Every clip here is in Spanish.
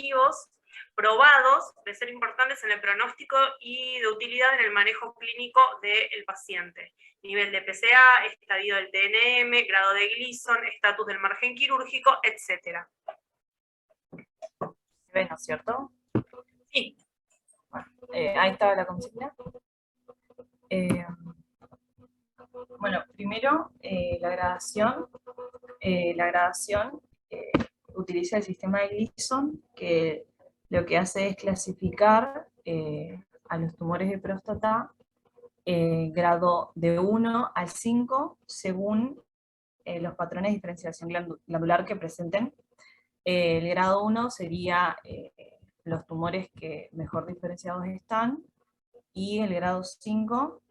positivos, probados de ser importantes en el pronóstico y de utilidad en el manejo clínico del paciente. Nivel de PSA, estadio del TNM, grado de Gleason, estatus del margen quirúrgico, etc. ¿Se ve, no es cierto? Sí. Bueno, ahí estaba la consigna. Bueno, primero, la gradación. La gradación utiliza el sistema de Gleason, que lo que hace es clasificar a los tumores de próstata grado de 1 al 5 según los patrones de diferenciación glandular que presenten. El grado 1 sería los tumores que mejor diferenciados están, y el grado 5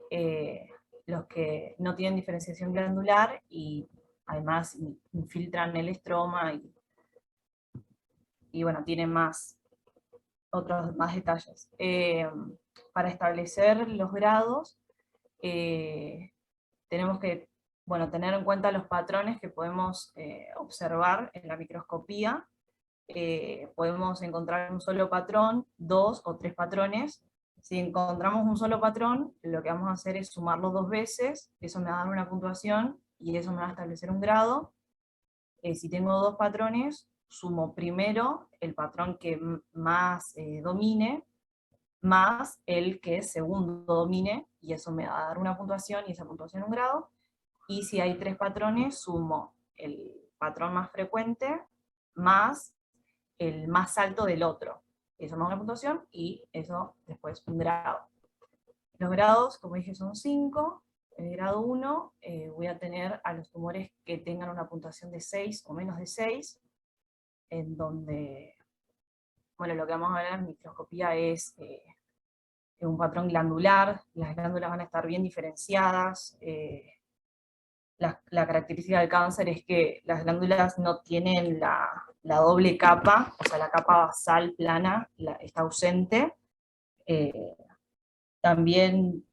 los que no tienen diferenciación glandular y además infiltran el estroma y bueno, tienen más detalles. Para establecer los grados, tenemos que tener en cuenta los patrones que podemos observar en la microscopía. Podemos encontrar un solo patrón, 2 o 3 patrones. Si encontramos un solo patrón, lo que vamos a hacer es sumarlo 2 veces, eso me va a dar una puntuación y eso me va a establecer un grado. Si tengo 2 patrones, sumo primero el patrón que más domine, más el que segundo domine, y eso me va a dar una puntuación, y esa puntuación un grado. Y si hay 3 patrones, sumo el patrón más frecuente, más el más alto del otro. Eso me da una puntuación, y eso después un grado. Los grados, como dije, son 5. En el grado 1 voy a tener a los tumores que tengan una puntuación de 6 o menos de 6, en donde, lo que vamos a ver en microscopía es un patrón glandular, las glándulas van a estar bien diferenciadas. La característica del cáncer es que las glándulas no tienen la doble capa, o sea, la capa basal plana está ausente. También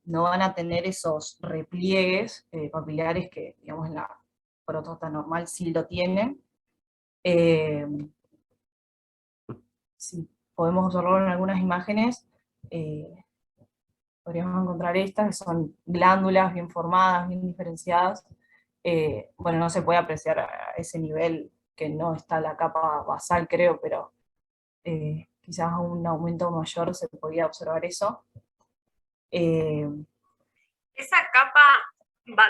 no van a tener esos repliegues papilares que, digamos, en la próstata normal sí lo tienen. Si podemos observarlo en algunas imágenes, podríamos encontrar estas, que son glándulas bien formadas, bien diferenciadas. No se puede apreciar a ese nivel, que no está la capa basal, creo, pero quizás a un aumento mayor se podía observar eso. Esa capa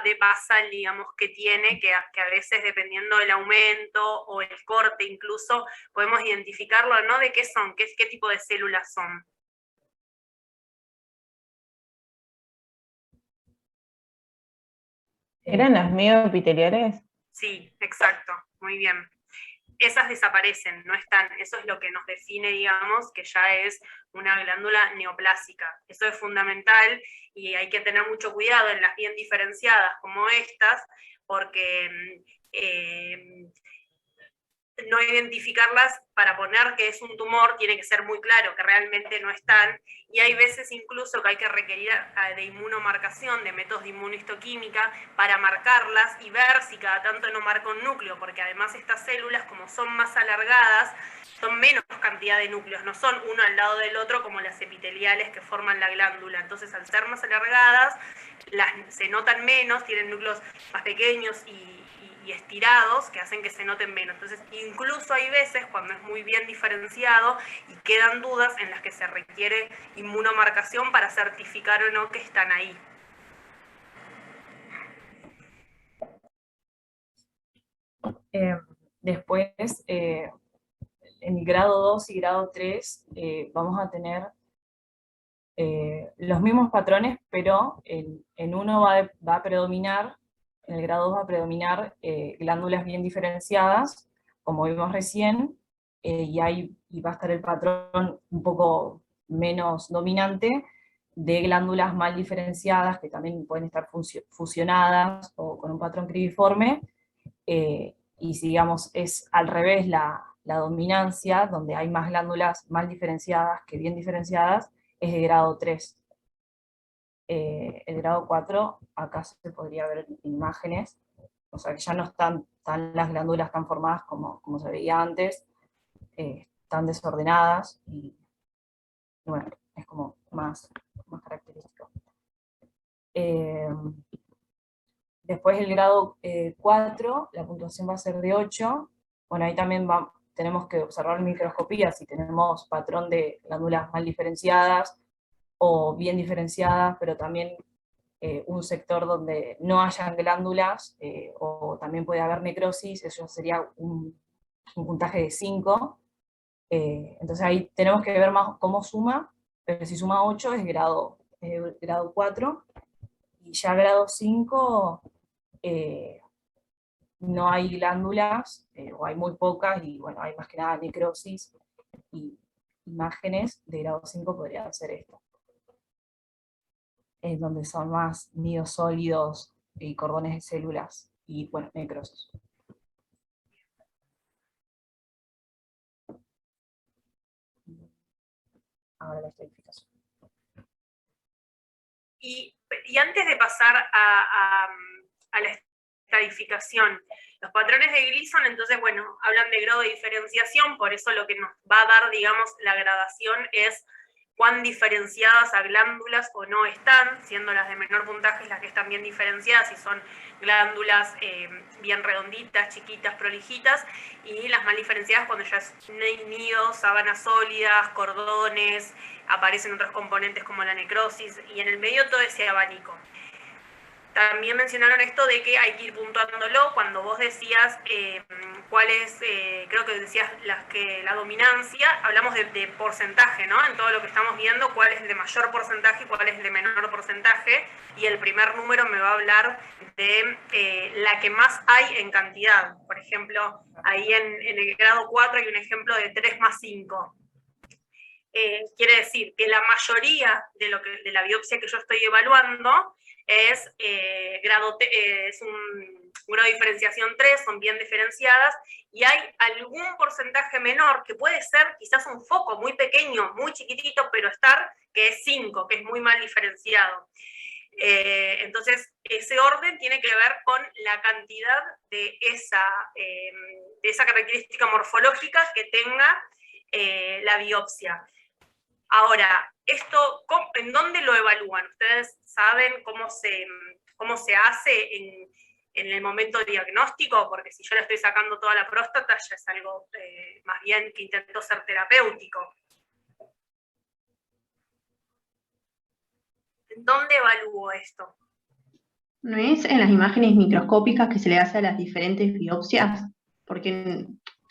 de basal, digamos, que tiene, que a veces dependiendo del aumento o el corte incluso, podemos identificarlo, ¿no? ¿De qué son? ¿Qué tipo de células son? ¿Eran las mioepiteliales? Sí, exacto, muy bien. Esas desaparecen, no están. Eso es lo que nos define, digamos, que ya es una glándula neoplásica. Eso es fundamental y hay que tener mucho cuidado en las bien diferenciadas como estas, porque no identificarlas para poner que es un tumor tiene que ser muy claro que realmente no están, y hay veces incluso que hay que requerir de inmunomarcación, de métodos de inmunohistoquímica para marcarlas y ver si cada tanto no marca un núcleo, porque además estas células, como son más alargadas, son menos cantidad de núcleos, no son uno al lado del otro como las epiteliales que forman la glándula. Entonces, al ser más alargadas, se notan menos, tienen núcleos más pequeños y estirados que hacen que se noten menos. Entonces, incluso hay veces cuando es muy bien diferenciado y quedan dudas en las que se requiere inmunomarcación para certificar o no que están ahí. Después, en grado 2 y grado 3 vamos a tener los mismos patrones, pero en uno va a predominar, en el grado 2 va a predominar glándulas bien diferenciadas, como vimos recién, y va a estar el patrón un poco menos dominante de glándulas mal diferenciadas, que también pueden estar fusionadas o con un patrón cribiforme, y si digamos es al revés la dominancia, donde hay más glándulas mal diferenciadas que bien diferenciadas, es de grado 3. El grado 4, acá se podría ver en imágenes, o sea que ya no están las glándulas tan formadas como se veía antes, están desordenadas, y bueno, es como más característico. Después el grado 4, la puntuación va a ser de 8. Bueno, ahí también tenemos que observar en microscopía si tenemos patrón de glándulas mal diferenciadas o bien diferenciadas, pero también un sector donde no hayan glándulas, o también puede haber necrosis. Eso sería un puntaje de 5. Entonces ahí tenemos que ver más cómo suma, pero si suma 8 es grado 4, y ya grado 5 no hay glándulas, o hay muy pocas, y bueno, hay más que nada necrosis, y imágenes de grado 5 podrían ser esto, es donde son más nidos sólidos y cordones de células, y bueno, necrosis. Ahora la estadificación. Y antes de pasar a la estadificación, los patrones de Gleason, entonces, bueno, hablan de grado de diferenciación, por eso lo que nos va a dar, digamos, la gradación es cuán diferenciadas a glándulas o no están, siendo las de menor puntaje las que están bien diferenciadas, y son glándulas bien redonditas, chiquitas, prolijitas, y las mal diferenciadas cuando ya es nidos, sábanas sólidas, cordones, aparecen otros componentes como la necrosis, y en el medio todo ese abanico. También mencionaron esto de que hay que ir puntuándolo cuando vos decías cuál es, creo que decías la dominancia, hablamos de porcentaje, ¿no? En todo lo que estamos viendo, cuál es el de mayor porcentaje y cuál es el de menor porcentaje, y el primer número me va a hablar de la que más hay en cantidad. Por ejemplo, ahí en el grado 4 hay un ejemplo de 3 más 5. Quiere decir que la mayoría de la biopsia que yo estoy evaluando es un grado de diferenciación 3, son bien diferenciadas, y hay algún porcentaje menor, que puede ser quizás un foco muy pequeño, muy chiquitito, pero que es 5, que es muy mal diferenciado. Entonces, ese orden tiene que ver con la cantidad de esa característica morfológica que tenga la biopsia. Ahora, ¿en dónde lo evalúan? ¿Ustedes saben cómo se hace en el momento diagnóstico? Porque si yo le estoy sacando toda la próstata, ya es algo más bien que intento ser terapéutico. ¿En dónde evalúo esto? ¿No es en las imágenes microscópicas que se le hace a las diferentes biopsias? Porque,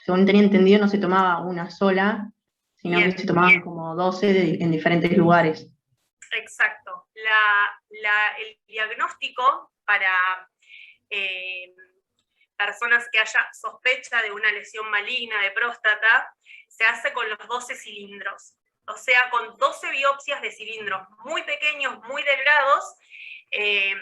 según tenía entendido, no se tomaba una sola, sino que se tomaban como 12 en diferentes lugares. Exacto. El diagnóstico para personas que haya sospecha de una lesión maligna de próstata se hace con los 12 cilindros. O sea, con 12 biopsias de cilindros muy pequeños, muy delgados, en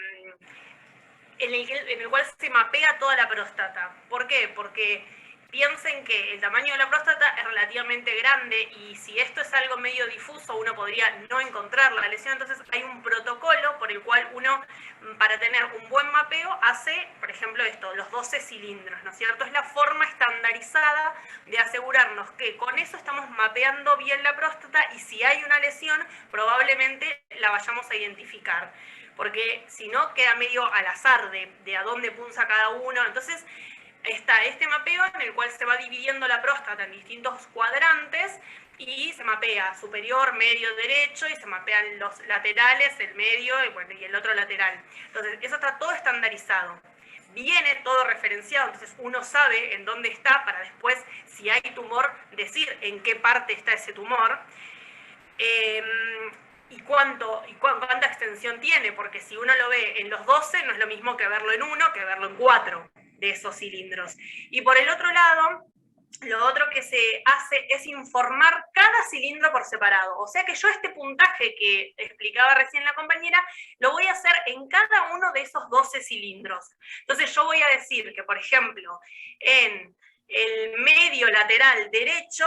el cual se mapea toda la próstata. ¿Por qué? Porque piensen que el tamaño de la próstata es relativamente grande, y si esto es algo medio difuso, uno podría no encontrar la lesión. Entonces hay un protocolo por el cual uno, para tener un buen mapeo, hace, por ejemplo, los 12 cilindros, ¿no es cierto? Es la forma estandarizada de asegurarnos que con eso estamos mapeando bien la próstata, y si hay una lesión, probablemente la vayamos a identificar. Porque si no, queda medio al azar de a dónde punza cada uno. Entonces, está este mapeo en el cual se va dividiendo la próstata en distintos cuadrantes, y se mapea superior, medio, derecho, y se mapean los laterales, el medio y el otro lateral. Entonces, eso está todo estandarizado. Viene todo referenciado, entonces uno sabe en dónde está para después, si hay tumor, decir en qué parte está ese tumor. Y cuánta extensión tiene, porque si uno lo ve en los 12, no es lo mismo que verlo en 1 que verlo en 4 de esos cilindros. Y por el otro lado, lo otro que se hace es informar cada cilindro por separado. O sea que yo este puntaje que explicaba recién la compañera, lo voy a hacer en cada uno de esos 12 cilindros. Entonces yo voy a decir que, por ejemplo, en el medio lateral derecho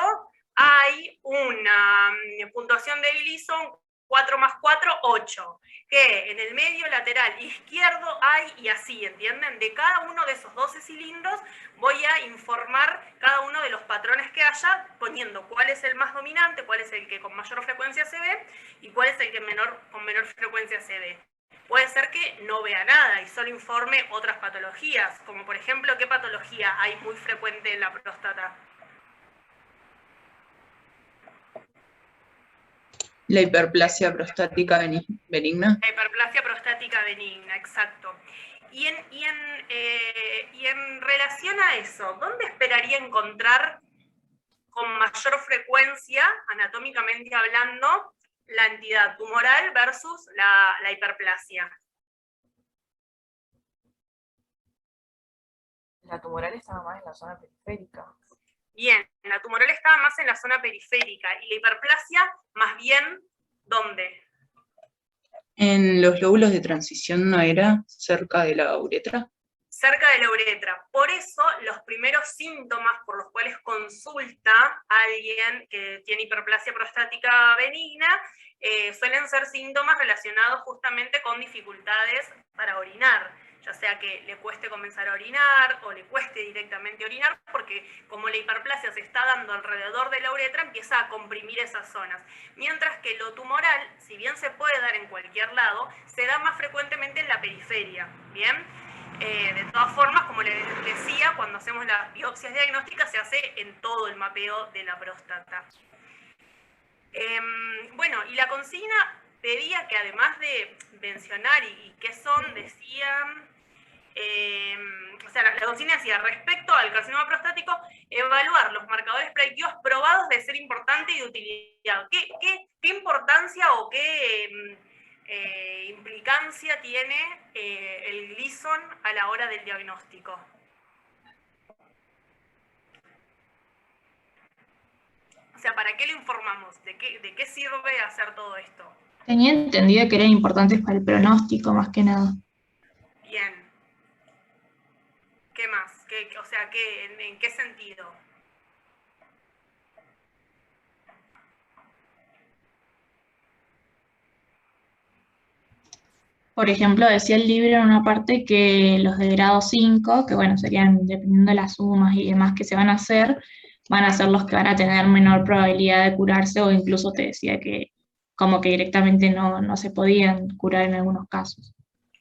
hay una puntuación de Gleason 4 más 4, 8. Que en el medio lateral izquierdo hay, y así, ¿entienden? De cada uno de esos 12 cilindros voy a informar cada uno de los patrones que haya, poniendo cuál es el más dominante, cuál es el que con mayor frecuencia se ve, y cuál es el que con menor frecuencia se ve. Puede ser que no vea nada y solo informe otras patologías, como por ejemplo, ¿qué patología hay muy frecuente en la próstata? La hiperplasia prostática benigna. La hiperplasia prostática benigna, exacto. Y en relación a eso, ¿dónde esperaría encontrar con mayor frecuencia, anatómicamente hablando, la entidad tumoral versus la hiperplasia? La tumoral estaba más en la zona periférica. Bien, la tumoral estaba más en la zona periférica, y la hiperplasia más bien, ¿dónde? En los lóbulos de transición, ¿no era cerca de la uretra? Cerca de la uretra. Por eso, los primeros síntomas por los cuales consulta a alguien que tiene hiperplasia prostática benigna suelen ser síntomas relacionados justamente con dificultades para orinar, ya sea que le cueste comenzar a orinar o le cueste directamente orinar, porque como la hiperplasia se está dando alrededor de la uretra, empieza a comprimir esas zonas. Mientras que lo tumoral, si bien se puede dar en cualquier lado, se da más frecuentemente en la periferia, ¿bien? De todas formas, como les decía, cuando hacemos las biopsias diagnósticas se hace en todo el mapeo de la próstata. Bueno, y la consigna pedía que además de mencionar y qué son, decían, o sea, la consigna decía, respecto al carcinoma prostático, evaluar los marcadores predictivos probados de ser importante y de utilidad. ¿Qué importancia o qué implicancia tiene el Gleason a la hora del diagnóstico? O sea, ¿para qué lo informamos? ¿De qué sirve hacer todo esto? Tenía entendido que eran importantes para el pronóstico, más que nada. Bien. ¿Qué más? O sea, ¿en qué sentido? Por ejemplo, decía el libro en una parte que los de grado 5, que bueno, serían dependiendo de las sumas y demás que se van a ser los que van a tener menor probabilidad de curarse, o incluso te decía que como que directamente no se podían curar en algunos casos.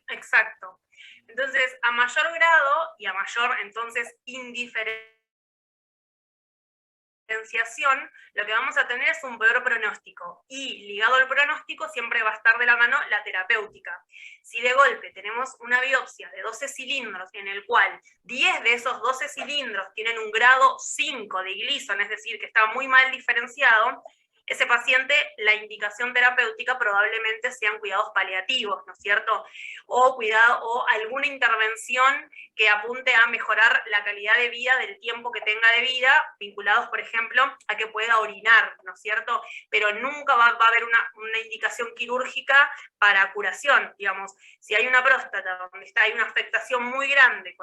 Exacto. Entonces, a mayor grado y a mayor, entonces, indiferenciación, lo que vamos a tener es un peor pronóstico, y ligado al pronóstico siempre va a estar de la mano la terapéutica. Si de golpe tenemos una biopsia de 12 cilindros en el cual 10 de esos 12 cilindros tienen un grado 5 de Gleason, es decir, que está muy mal diferenciado, ese paciente, la indicación terapéutica probablemente sean cuidados paliativos, ¿no es cierto? O alguna intervención que apunte a mejorar la calidad de vida del tiempo que tenga de vida, vinculados, por ejemplo, a que pueda orinar, ¿no es cierto? Pero nunca va a haber una indicación quirúrgica para curación, digamos. Si hay una próstata donde hay una afectación muy grande,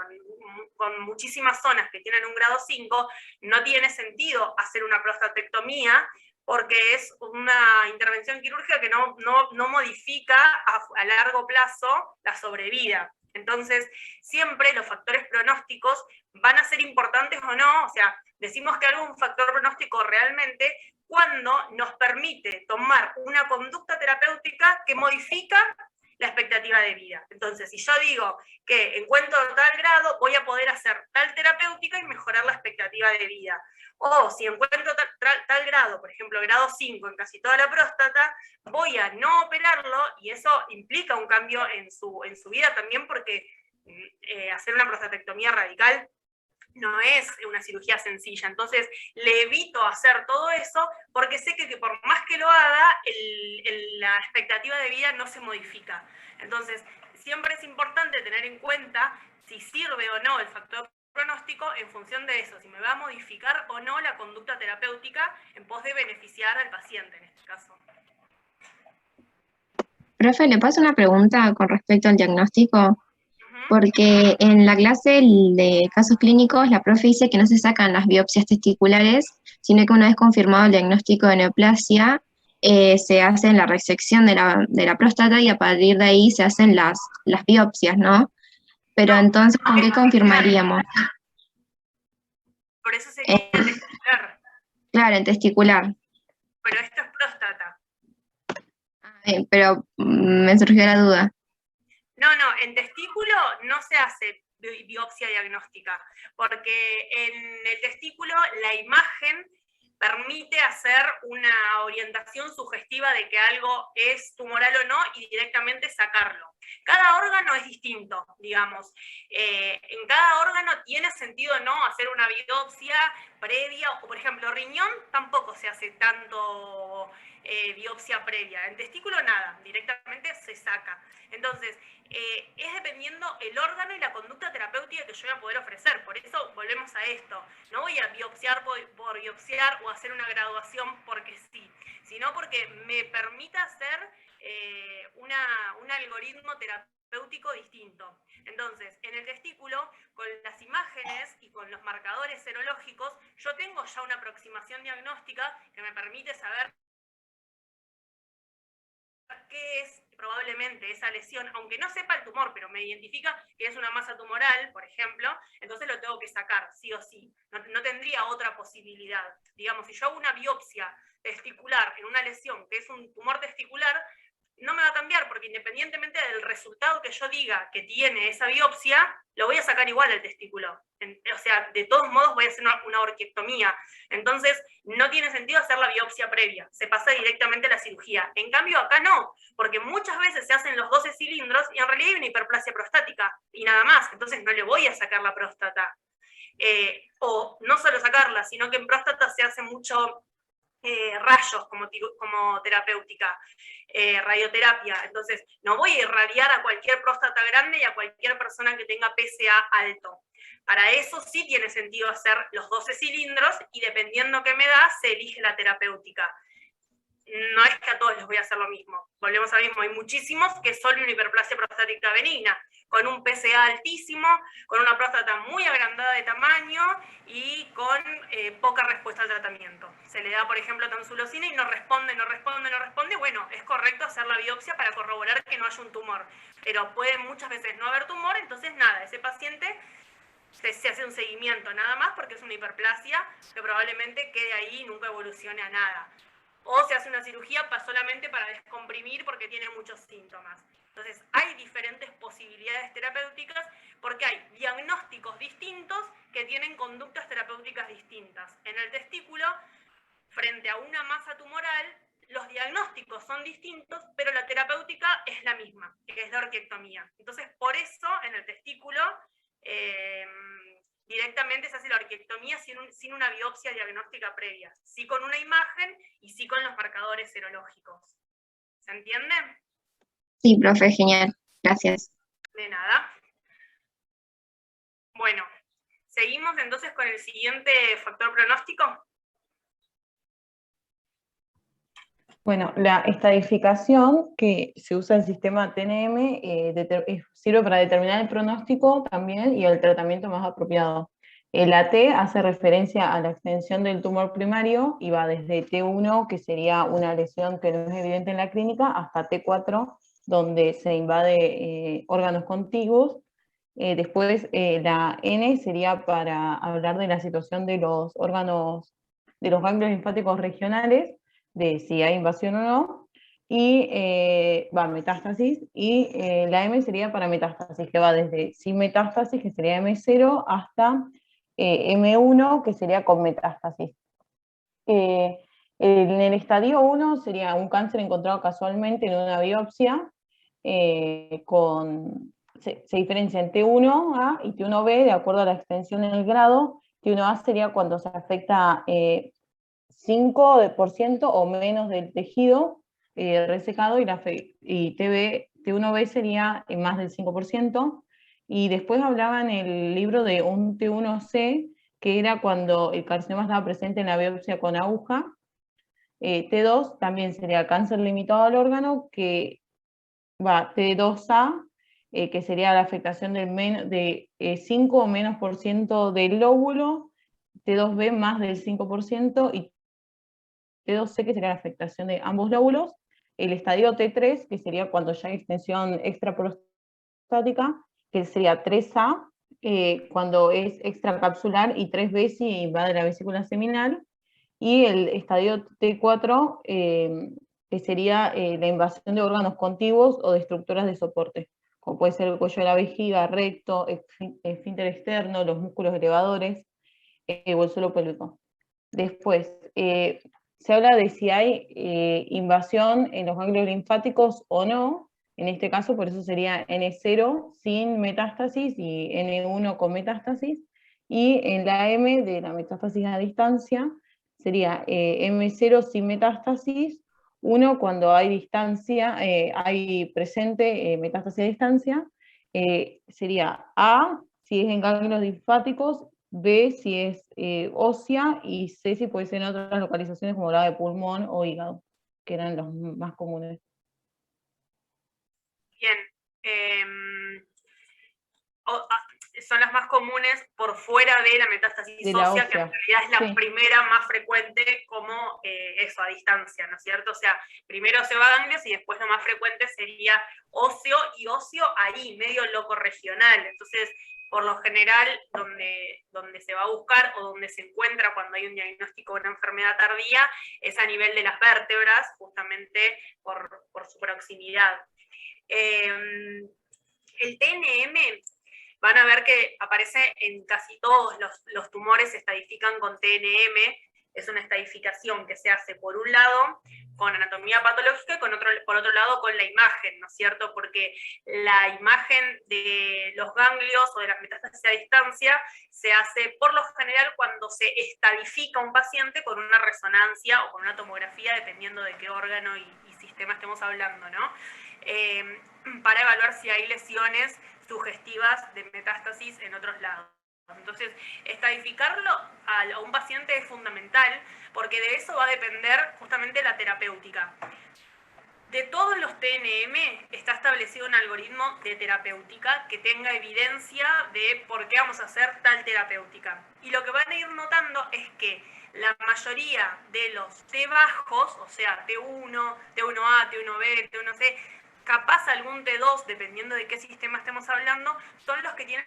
con muchísimas zonas que tienen un grado 5, no tiene sentido hacer una prostatectomía, porque es una intervención quirúrgica que no modifica a largo plazo la sobrevida. Entonces, siempre los factores pronósticos van a ser importantes o no, o sea, decimos que algo es un factor pronóstico realmente cuando nos permite tomar una conducta terapéutica que modifica la expectativa de vida. Entonces, si yo digo que encuentro tal grado, voy a poder hacer tal terapéutica y mejorar la expectativa de vida. O si encuentro tal grado, por ejemplo, grado 5 en casi toda la próstata, voy a no operarlo, y eso implica un cambio en su vida también, porque hacer una prostatectomía radical no es una cirugía sencilla. Entonces, le evito hacer todo eso porque sé que por más que lo haga, la expectativa de vida no se modifica. Entonces, siempre es importante tener en cuenta si sirve o no el factor pronóstico en función de eso, si me va a modificar o no la conducta terapéutica en pos de beneficiar al paciente en este caso. Profe, ¿le paso una pregunta con respecto al diagnóstico? Porque en la clase de casos clínicos la profe dice que no se sacan las biopsias testiculares, sino que una vez confirmado el diagnóstico de neoplasia, se hace la resección de la próstata y a partir de ahí se hacen las biopsias, ¿no? Pero No, entonces, ¿con qué confirmaríamos? Por eso sería testicular, Claro, en testicular. pero esto es próstata. Pero me surgió la duda. No, en testículo no se hace biopsia diagnóstica, porque en el testículo la imagen permite hacer una orientación sugestiva de que algo es tumoral o no y directamente sacarlo. Cada órgano es distinto, digamos. En cada órgano tiene sentido no hacer una biopsia previa, o por ejemplo, riñón tampoco se hace tanto biopsia previa. En testículo nada, directamente se saca. Entonces, es dependiendo el órgano y la conducta terapéutica que yo voy a poder ofrecer. Por eso volvemos a esto. No voy a biopsiar por biopsiar o hacer una graduación porque sí, sino porque me permita hacer un algoritmo terapéutico distinto. Entonces, en el testículo, con las imágenes y con los marcadores serológicos, yo tengo ya una aproximación diagnóstica que me permite saber qué es probablemente esa lesión, aunque no sepa el tumor, pero me identifica que es una masa tumoral, por ejemplo, entonces lo tengo que sacar, sí o sí. No tendría otra posibilidad. Digamos, si yo hago una biopsia testicular en una lesión que es un tumor testicular, no me va a cambiar, porque independientemente del resultado que yo diga que tiene esa biopsia, lo voy a sacar igual del testículo. O sea, de todos modos voy a hacer una orquiectomía. Entonces, no tiene sentido hacer la biopsia previa, se pasa directamente a la cirugía. En cambio, acá no, porque muchas veces se hacen los 12 cilindros y en realidad hay una hiperplasia prostática y nada más, entonces no le voy a sacar la próstata. O no solo sacarla, sino que en próstata se hace mucho rayos como terapéutica, radioterapia. Entonces, no voy a irradiar a cualquier próstata grande y a cualquier persona que tenga PSA alto. Para eso sí tiene sentido hacer los 12 cilindros y dependiendo qué me da, se elige la terapéutica. No es que a todos les voy a hacer lo mismo. Volvemos al mismo. Hay muchísimos que es solo una hiperplasia prostática benigna, con un PSA altísimo, con una próstata muy agrandada de tamaño y con poca respuesta al tratamiento. Se le da, por ejemplo, tamsulosina y no responde. Bueno, es correcto hacer la biopsia para corroborar que no haya un tumor. Pero puede muchas veces no haber tumor, entonces nada, ese paciente se hace un seguimiento nada más porque es una hiperplasia que probablemente quede ahí y nunca evolucione a nada. O se hace una cirugía solamente para descomprimir porque tiene muchos síntomas. Entonces, hay diferentes posibilidades terapéuticas porque hay diagnósticos distintos que tienen conductas terapéuticas distintas. En el testículo, frente a una masa tumoral, los diagnósticos son distintos, pero la terapéutica es la misma, que es la orquiectomía. Entonces, por eso, en el testículo, directamente se hace la orquiectomía sin una biopsia diagnóstica previa, sí con una imagen y sí con los marcadores serológicos. ¿Se entiende? Sí, profe, genial. Gracias. De nada. Bueno, seguimos entonces con el siguiente factor pronóstico. Bueno, la estadificación que se usa en el sistema TNM sirve para determinar el pronóstico también y el tratamiento más apropiado. La T hace referencia a la extensión del tumor primario y va desde T1, que sería una lesión que no es evidente en la clínica, hasta T4, donde se invade órganos contiguos. Después la N sería para hablar de la situación de los órganos, de los ganglios linfáticos regionales, de si hay invasión o no, y metástasis, y la M sería para metástasis, que va desde sin metástasis, que sería M0, hasta M1, que sería con metástasis. En el estadio 1 sería un cáncer encontrado casualmente en una biopsia, se diferencia en T1A y T1B de acuerdo a la extensión en el grado. T1A sería cuando se afecta 5% o menos del tejido resecado, y T1B sería más del 5%, y después hablaba en el libro de un T1C, que era cuando el carcinoma estaba presente en la biopsia con aguja. T2 también sería cáncer limitado al órgano, que va T2A, que sería la afectación de 5 o menos por ciento del lóbulo, T2B más del 5%, y T2C, que sería la afectación de ambos lóbulos, el estadio T3, que sería cuando ya hay extensión extraprostática, que sería 3A, cuando es extracapsular, y 3B si invade la vesícula seminal, y el estadio T4, que sería la invasión de órganos contiguos o de estructuras de soporte, como puede ser el cuello de la vejiga, recto, esfínter externo, los músculos elevadores, o el suelo pélvico. Después, se habla de si hay invasión en los ganglios linfáticos o no. En este caso, por eso sería N0 sin metástasis y N1 con metástasis. Y en la M de la metástasis a distancia, sería M0 sin metástasis, 1 cuando hay distancia, hay presente metástasis a distancia, sería A si es en ganglios linfáticos, B si es ósea, y C si puede ser en otras localizaciones como la de pulmón o hígado, que eran los más comunes. Bien. Son las más comunes por fuera de la metástasis De la ósea, que en ósea, realidad es la sí. primera más frecuente como eso, a distancia, ¿no es cierto? O sea, primero se va a ganglios y después lo más frecuente sería óseo, y óseo ahí, medio locorregional. Entonces, por lo general, donde se va a buscar o donde se encuentra cuando hay un diagnóstico de una enfermedad tardía es a nivel de las vértebras, justamente por su proximidad. El TNM, van a ver que aparece en casi todos los tumores, se estadifican con TNM. Es una estadificación que se hace por un lado con anatomía patológica y por otro lado con la imagen, ¿no es cierto? Porque la imagen de los ganglios o de las metástasis a distancia se hace por lo general cuando se estadifica un paciente con una resonancia o con una tomografía, dependiendo de qué órgano y sistema estemos hablando, ¿no? Para evaluar si hay lesiones sugestivas de metástasis en otros lados. Entonces, estadificarlo a un paciente es fundamental, porque de eso va a depender justamente la terapéutica. De todos los TNM está establecido un algoritmo de terapéutica que tenga evidencia de por qué vamos a hacer tal terapéutica. Y lo que van a ir notando es que la mayoría de los T bajos, o sea, T1, T1A, T1B, T1C, capaz algún T2, dependiendo de qué sistema estemos hablando, son los que tienen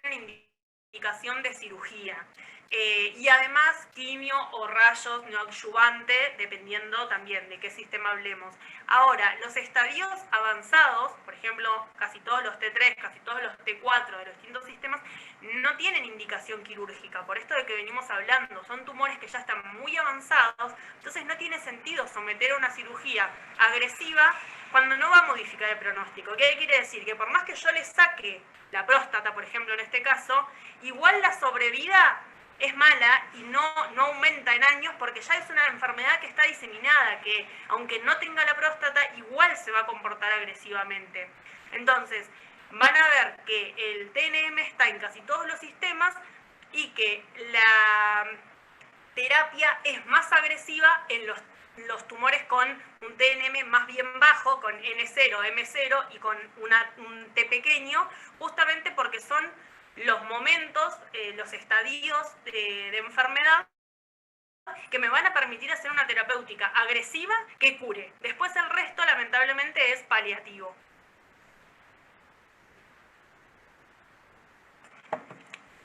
indicación de cirugía. Y además quimio o rayos neoadyuvante, dependiendo también de qué sistema hablemos. Ahora, los estadios avanzados, por ejemplo, casi todos los T3, casi todos los T4 de los distintos sistemas, no tienen indicación quirúrgica, por esto de que venimos hablando, son tumores que ya están muy avanzados, entonces no tiene sentido someter a una cirugía agresiva cuando no va a modificar el pronóstico. ¿Qué quiere decir? Que por más que yo le saque la próstata, por ejemplo, en este caso, igual la sobrevida es mala y no aumenta en años, porque ya es una enfermedad que está diseminada, que aunque no tenga la próstata, igual se va a comportar agresivamente. Entonces, van a ver que el TNM está en casi todos los sistemas y que la terapia es más agresiva en los tumores con un TNM más bien bajo, con N0, M0 y con un T pequeño, justamente porque son los momentos, los estadios de enfermedad que me van a permitir hacer una terapéutica agresiva que cure. Después el resto, lamentablemente, es paliativo.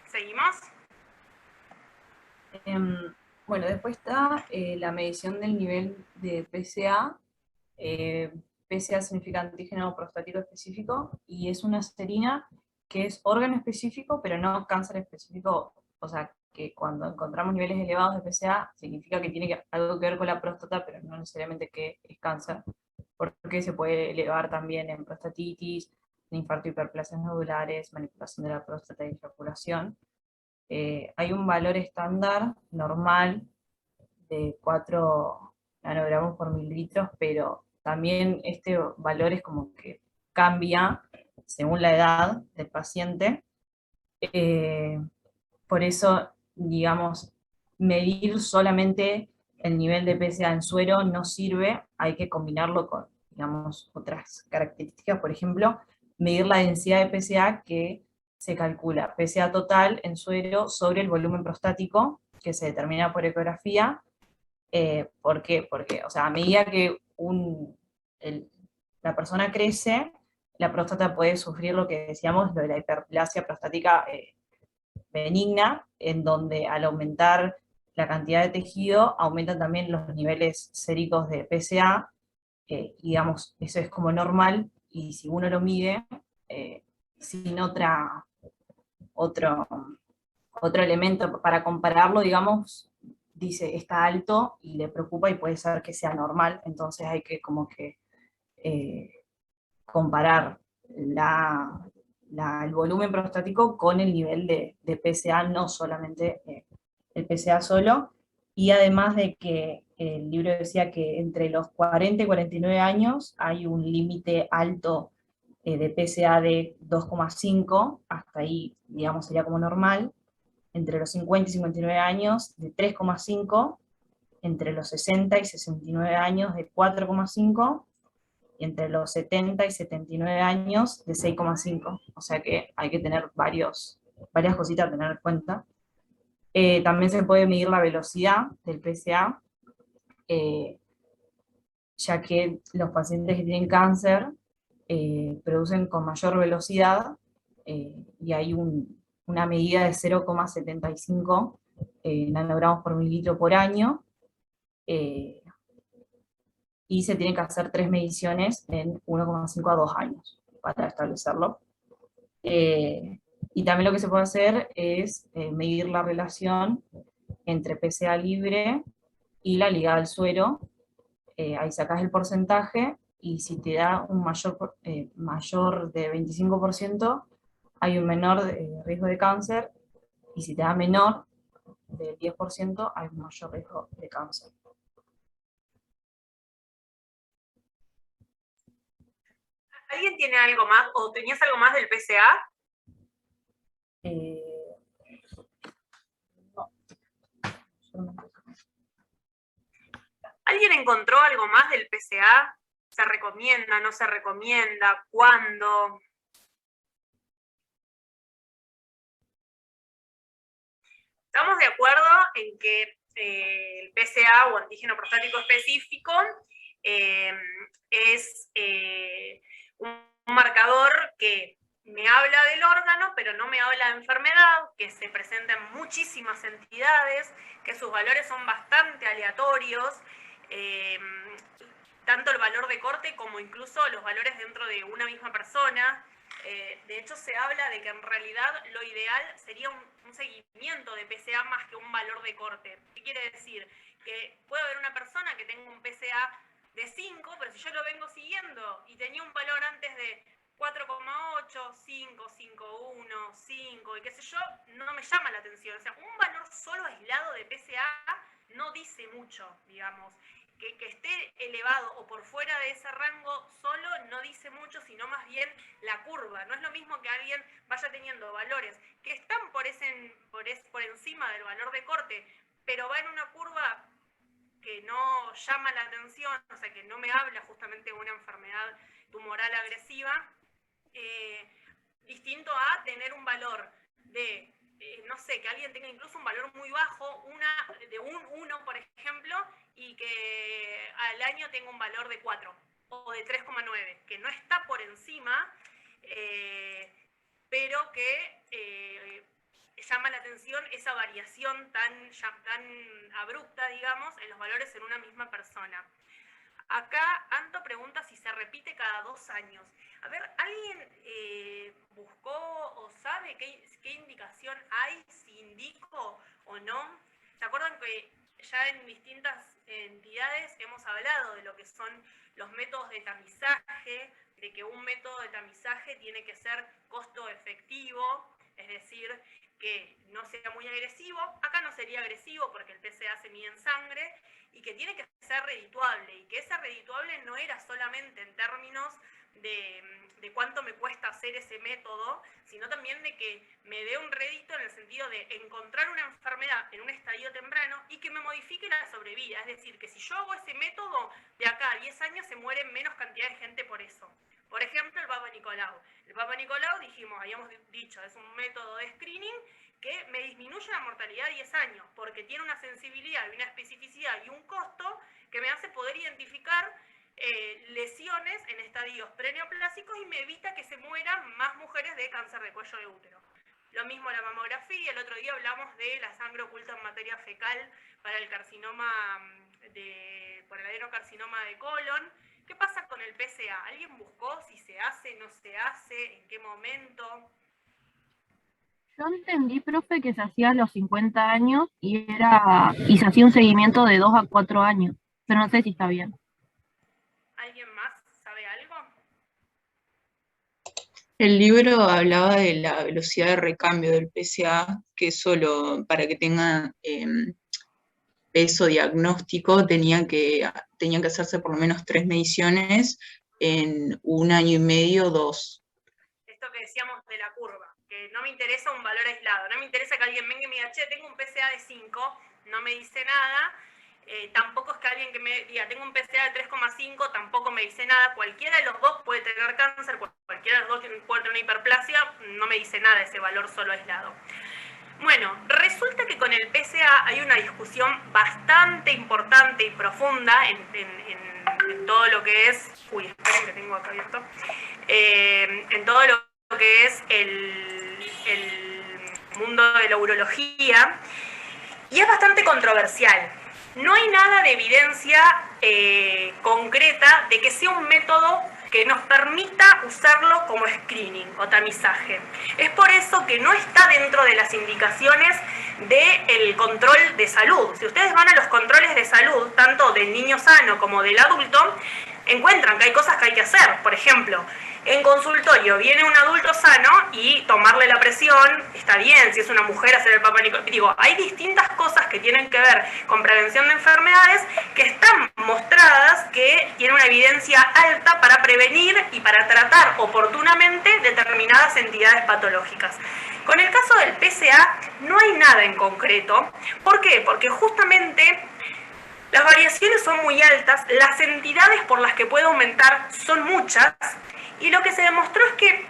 ¿Seguimos? Bueno, después está la medición del nivel de PSA. PSA significa antígeno prostático específico, y es una serina que es órgano específico, pero no cáncer específico. O sea, que cuando encontramos niveles elevados de PSA, significa que tiene algo que ver con la próstata, pero no necesariamente que es cáncer, porque se puede elevar también en prostatitis, en infarto, hiperplasias nodulares, manipulación de la próstata y ejaculación. Hay un valor estándar normal de 4 nanogramos por mililitros, pero también este valor es como que cambia según la edad del paciente. Por eso, digamos, medir solamente el nivel de PSA en suero no sirve, hay que combinarlo con, digamos, otras características. Por ejemplo, medir la densidad de PSA, que se calcula PSA total en suero sobre el volumen prostático, que se determina por ecografía, ¿Por qué? Porque, o sea, a medida que la persona crece, la próstata puede sufrir lo que decíamos, lo de la hiperplasia prostática benigna, en donde al aumentar la cantidad de tejido, aumentan también los niveles séricos de PSA, y digamos, eso es como normal, y si uno lo mide, sin otro elemento para compararlo, digamos, dice está alto y le preocupa y puede ser que sea normal, entonces hay que como que comparar el volumen prostático con el nivel de PSA, no solamente el PSA solo, y además de que el libro decía que entre los 40 y 49 años hay un límite alto de PSA de 2,5, hasta ahí, digamos, sería como normal, entre los 50 y 59 años de 3,5, entre los 60 y 69 años de 4,5, y entre los 70 y 79 años de 6,5. O sea que hay que tener varias cositas a tener en cuenta. También se puede medir la velocidad del PSA, ya que los pacientes que tienen cáncer producen con mayor velocidad, y hay una medida de 0,75 nanogramos por mililitro por año, y se tienen que hacer 3 mediciones en 1,5 a 2 años para establecerlo. Y también lo que se puede hacer es medir la relación entre PSA libre y la ligada al suero. Ahí sacas el porcentaje, y si te da un mayor de 25%, hay un menor riesgo de cáncer, y si te da menor del 10%, hay un mayor riesgo de cáncer. ¿Alguien tiene algo más, o tenías algo más del PSA? No. ¿Alguien encontró algo más del PSA? ¿Se recomienda, no se recomienda? ¿Cuándo? Estamos de acuerdo en que el PSA o antígeno prostático específico es un marcador que me habla del órgano, pero no me habla de enfermedad, que se presenta en muchísimas entidades, que sus valores son bastante aleatorios, tanto el valor de corte como incluso los valores dentro de una misma persona. De hecho, se habla de que en realidad lo ideal sería un seguimiento de PSA más que un valor de corte. ¿Qué quiere decir? Que puede haber una persona que tenga un PSA de 5, pero si yo lo vengo siguiendo y tenía un valor antes de 4,8, 5, 5,1, 5 y qué sé yo, no me llama la atención. O sea, un valor solo aislado de PSA no dice mucho, digamos. Que esté elevado o por fuera de ese rango solo no dice mucho, sino más bien la curva. No es lo mismo que alguien vaya teniendo valores que están por encima del valor de corte, pero va en una curva que no llama la atención, o sea, que no me habla justamente de una enfermedad tumoral agresiva, distinto a tener un valor de, no sé, que alguien tenga incluso un valor muy bajo, de un 1, por ejemplo, y que al año tenga un valor de 4 o de 3,9, que no está por encima, pero que llama la atención esa variación tan abrupta, digamos, en los valores en una misma persona. Acá Anto pregunta si se repite cada 2 años. A ver, ¿alguien buscó o sabe qué indicación hay, si indico o no? ¿Se acuerdan que ya en distintas entidades hemos hablado de lo que son los métodos de tamizaje, de que un método de tamizaje tiene que ser costo efectivo, es decir, que no sea muy agresivo? Acá no sería agresivo porque el PSA se mide en sangre, y que tiene que ser redituable, y que ese redituable no era solamente en términos de cuánto me cuesta hacer ese método, sino también de que me dé un rédito en el sentido de encontrar una enfermedad en un estadio temprano y que me modifique la sobrevida. Es decir, que si yo hago ese método, de acá a 10 años se muere menos cantidad de gente por eso. Por ejemplo, el Papa Nicolau. El Papa Nicolau, habíamos dicho, es un método de screening que me disminuye la mortalidad 10 años, porque tiene una sensibilidad y una especificidad y un costo que me hace poder identificar lesiones en estadios preneoplásicos y me evita que se mueran más mujeres de cáncer de cuello de útero. Lo mismo la mamografía, el otro día hablamos de la sangre oculta en materia fecal para el carcinoma por el adenocarcinoma de colon. ¿Qué pasa con el PSA? ¿Alguien buscó si se hace, no se hace, en qué momento? Yo entendí, profe, que se hacía a los 50 años y se hacía un seguimiento de 2 a 4 años, pero no sé si está bien. ¿Alguien más sabe algo? El libro hablaba de la velocidad de recambio del PSA, que solo para que tenga peso diagnóstico tenían que hacerse por lo menos 3 mediciones en 1 año y medio, 2. Esto que decíamos de la curva, que no me interesa un valor aislado, no me interesa que alguien venga y me diga, che, tengo un PSA de 5, no me dice nada. Tampoco es que alguien que me diga, tengo un PSA de 3,5, tampoco me dice nada. Cualquiera de los dos puede tener cáncer, cualquiera de los dos puede tener una hiperplasia, no me dice nada ese valor solo aislado. Bueno, resulta que con el PSA hay una discusión bastante importante y profunda en todo lo que es... Uy, esperen que tengo acá abierto. En todo lo que es el mundo de la urología, y es bastante controversial. No hay nada de evidencia concreta de que sea un método que nos permita usarlo como screening o tamizaje. Es por eso que no está dentro de las indicaciones del control de salud. Si ustedes van a los controles de salud, tanto del niño sano como del adulto, encuentran que hay cosas que hay que hacer. Por ejemplo, en consultorio viene un adulto sano y tomarle la presión, está bien. Si es una mujer, hacer el Papa Nicolau. Digo, hay distintas cosas que tienen que ver con prevención de enfermedades que están mostradas que tienen una evidencia alta para prevenir y para tratar oportunamente determinadas entidades patológicas. Con el caso del PSA no hay nada en concreto. ¿Por qué? Porque justamente las variaciones son muy altas, las entidades por las que puede aumentar son muchas, y lo que se demostró es que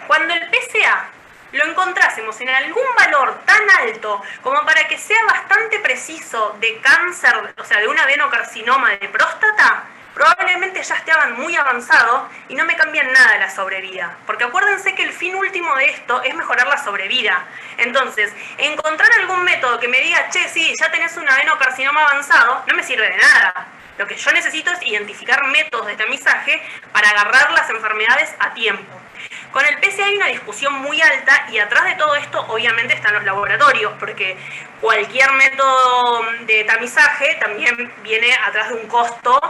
cuando el PSA lo encontrásemos en algún valor tan alto como para que sea bastante preciso de cáncer, o sea, de un adenocarcinoma de próstata, probablemente ya estaban muy avanzados y no me cambian nada la sobrevida. Porque acuérdense que el fin último de esto es mejorar la sobrevida. Entonces, encontrar algún método que me diga, che, sí, ya tenés un adenocarcinoma avanzado, no me sirve de nada. Lo que yo necesito es identificar métodos de tamizaje para agarrar las enfermedades a tiempo. Con el PSA hay una discusión muy alta y atrás de todo esto obviamente están los laboratorios, porque cualquier método de tamizaje también viene atrás de un costo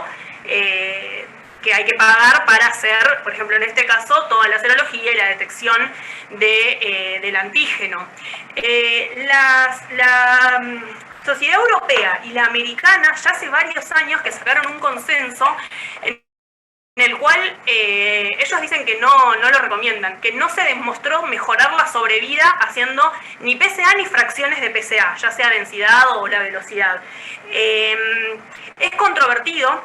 que hay que pagar para hacer, por ejemplo, en este caso, toda la serología y la detección del antígeno. La Sociedad Europea y la Americana ya hace varios años que sacaron un consenso en el cual ellos dicen que no lo recomiendan, que no se demostró mejorar la sobrevida haciendo ni PSA ni fracciones de PSA, ya sea densidad o la velocidad. Es controvertido.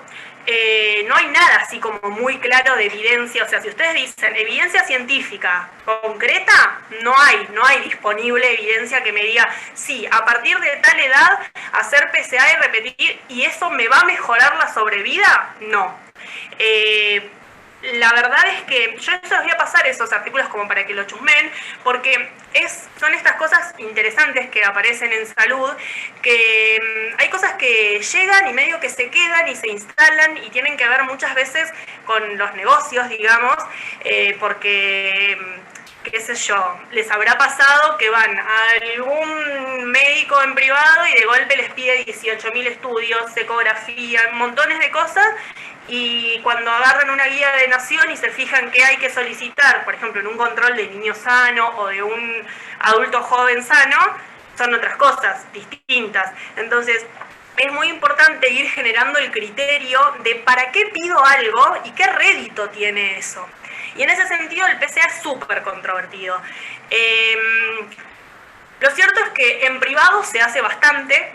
No hay nada así como muy claro de evidencia, o sea, si ustedes dicen evidencia científica concreta, no hay disponible evidencia que me diga, sí, a partir de tal edad hacer PSA y repetir, y eso me va a mejorar la sobrevida, no. La verdad es que yo les voy a pasar esos artículos como para que lo chusmen, porque son estas cosas interesantes que aparecen en salud, que hay cosas que llegan y medio que se quedan y se instalan y tienen que ver muchas veces con los negocios, digamos, porque, qué sé yo, les habrá pasado que van a algún médico en privado y de golpe les pide 18.000 estudios, ecografía, montones de cosas, y cuando agarran una guía de nación y se fijan que hay que solicitar, por ejemplo, en un control de niño sano o de un adulto joven sano, son otras cosas distintas. Entonces, es muy importante ir generando el criterio de para qué pido algo y qué rédito tiene eso. Y en ese sentido el PSA es súper controvertido. Lo cierto es que en privado se hace bastante.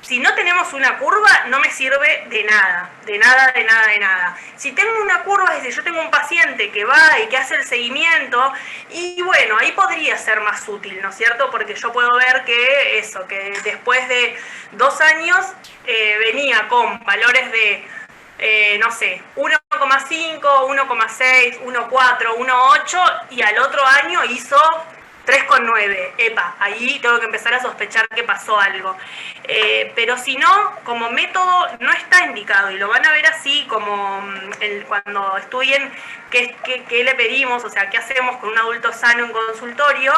Si no tenemos una curva, no me sirve de nada, de nada, de nada, de nada. Si tengo una curva, es decir, yo tengo un paciente que va y que hace el seguimiento, y bueno, ahí podría ser más útil, ¿no es cierto? Porque yo puedo ver que eso, que después de 2 años venía con valores de, no sé, 1,5, 1,6, 1,4, 1,8, y al otro año hizo 3,9, epa, ahí tengo que empezar a sospechar que pasó algo. Pero si no, como método no está indicado, y lo van a ver así como cuando estudien qué le pedimos, o sea, qué hacemos con un adulto sano en consultorio,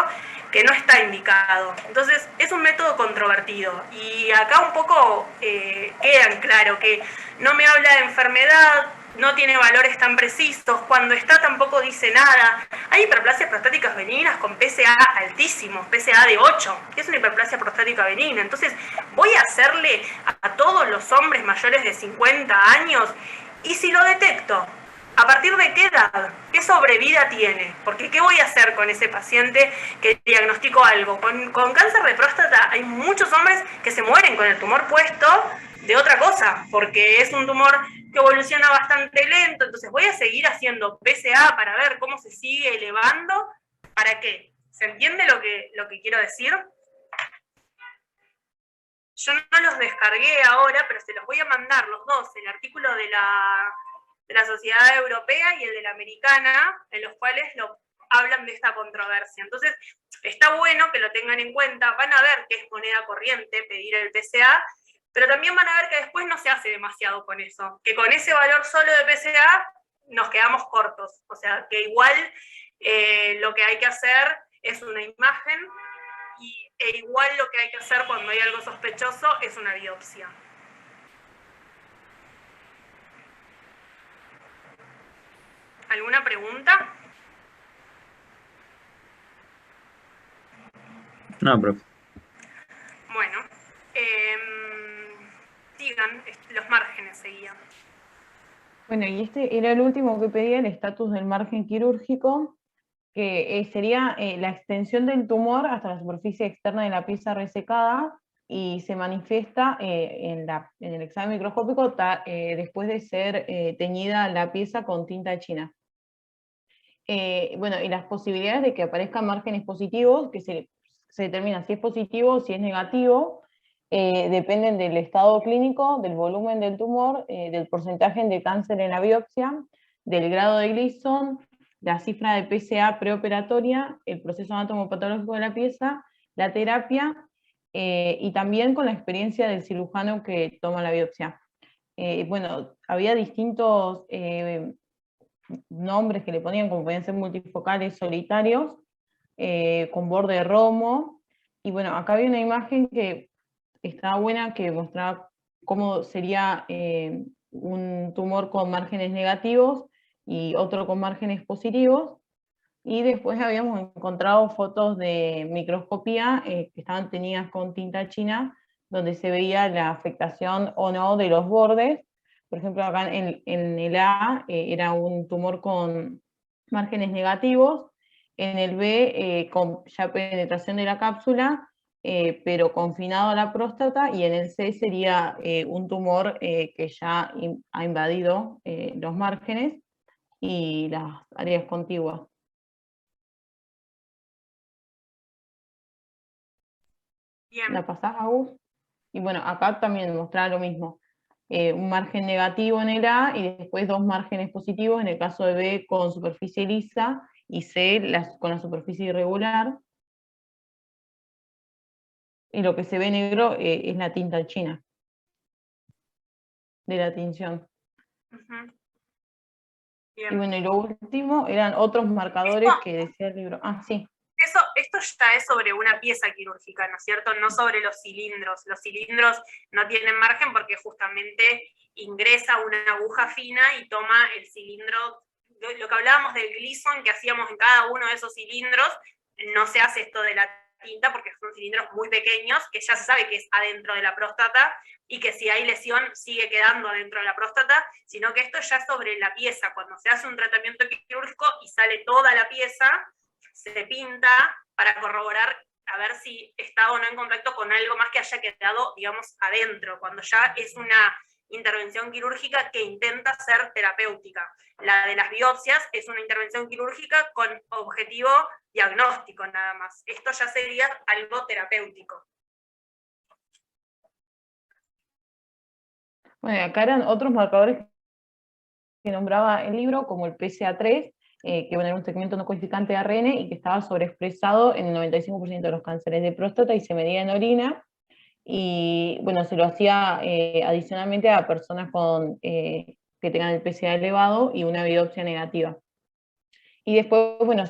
que no está indicado. Entonces, es un método controvertido. Y acá un poco queda en claro que no me habla de enfermedad, no tiene valores tan precisos, cuando está tampoco dice nada. Hay hiperplasias prostáticas benignas con PSA altísimos, PSA de 8, que es una hiperplasia prostática benigna. Entonces, voy a hacerle a todos los hombres mayores de 50 años, y si lo detecto, ¿a partir de qué edad? ¿Qué sobrevida tiene? Porque ¿qué voy a hacer con ese paciente que diagnostico algo? Con cáncer de próstata hay muchos hombres que se mueren con el tumor puesto de otra cosa, porque es un tumor que evoluciona bastante lento. Entonces voy a seguir haciendo PSA para ver cómo se sigue elevando. ¿Para qué? ¿Se entiende lo que quiero decir? Yo no los descargué ahora, pero se los voy a mandar los dos, el artículo de la Sociedad Europea y el de la Americana, en los cuales hablan de esta controversia. Entonces, está bueno que lo tengan en cuenta. Van a ver que es moneda corriente pedir el PSA, pero también van a ver que después no se hace demasiado con eso, que con ese valor solo de PSA nos quedamos cortos. O sea, que igual lo que hay que hacer es una imagen, e igual lo que hay que hacer cuando hay algo sospechoso es una biopsia. ¿Alguna pregunta? No, profe. Bueno, sigan, los márgenes seguían. Bueno, y este era el último que pedía, el estatus del margen quirúrgico, que sería la extensión del tumor hasta la superficie externa de la pieza resecada, y se manifiesta en el examen microscópico después de ser teñida la pieza con tinta china. Bueno, y las posibilidades de que aparezcan márgenes positivos, que se determina si es positivo o si es negativo, dependen del estado clínico, del volumen del tumor, del porcentaje de cáncer en la biopsia, del grado de Gleason, la cifra de PSA preoperatoria, el proceso anatomopatológico de la pieza, la terapia, y también con la experiencia del cirujano que toma la biopsia. Bueno, había distintos nombres que le ponían, como podían ser multifocales solitarios, con borde romo, y bueno, acá había una imagen que estaba buena, que mostraba cómo sería un tumor con márgenes negativos y otro con márgenes positivos, y después habíamos encontrado fotos de microscopía que estaban teñidas con tinta china, donde se veía la afectación o no de los bordes. Por ejemplo, acá en el A era un tumor con márgenes negativos, en el B con ya penetración de la cápsula, pero confinado a la próstata, y en el C sería un tumor que ya ha invadido los márgenes y las áreas contiguas. Bien. ¿La pasás, Agus? Y bueno, acá también mostraba lo mismo. Un margen negativo en el A y después 2 márgenes positivos, en el caso de B con superficie lisa y C con la superficie irregular. Y lo que se ve negro es la tinta china de la tinción. Bien. Y bueno, y lo último eran otros marcadores que decía el libro. Ah, sí. Esto ya es sobre una pieza quirúrgica, ¿no es cierto? No sobre los cilindros. Los cilindros no tienen margen porque justamente ingresa una aguja fina y toma el cilindro. Lo que hablábamos del Gleason que hacíamos en cada uno de esos cilindros, no se hace esto de la tinta porque son cilindros muy pequeños, que ya se sabe que es adentro de la próstata y que si hay lesión sigue quedando adentro de la próstata, sino que esto ya es sobre la pieza. Cuando se hace un tratamiento quirúrgico y sale toda la pieza, se pinta para corroborar a ver si está o no en contacto con algo más que haya quedado, digamos, adentro, cuando ya es una intervención quirúrgica que intenta ser terapéutica. La de las biopsias es una intervención quirúrgica con objetivo diagnóstico nada más. Esto ya sería algo terapéutico. Bueno, acá eran otros marcadores que nombraba el libro, como el PSA3, que bueno, era un segmento no codificante de ARN y que estaba sobreexpresado en el 95% de los cánceres de próstata y se medía en orina. Y bueno, se lo hacía adicionalmente a personas que tengan el PSA elevado y una biopsia negativa. Y después, bueno,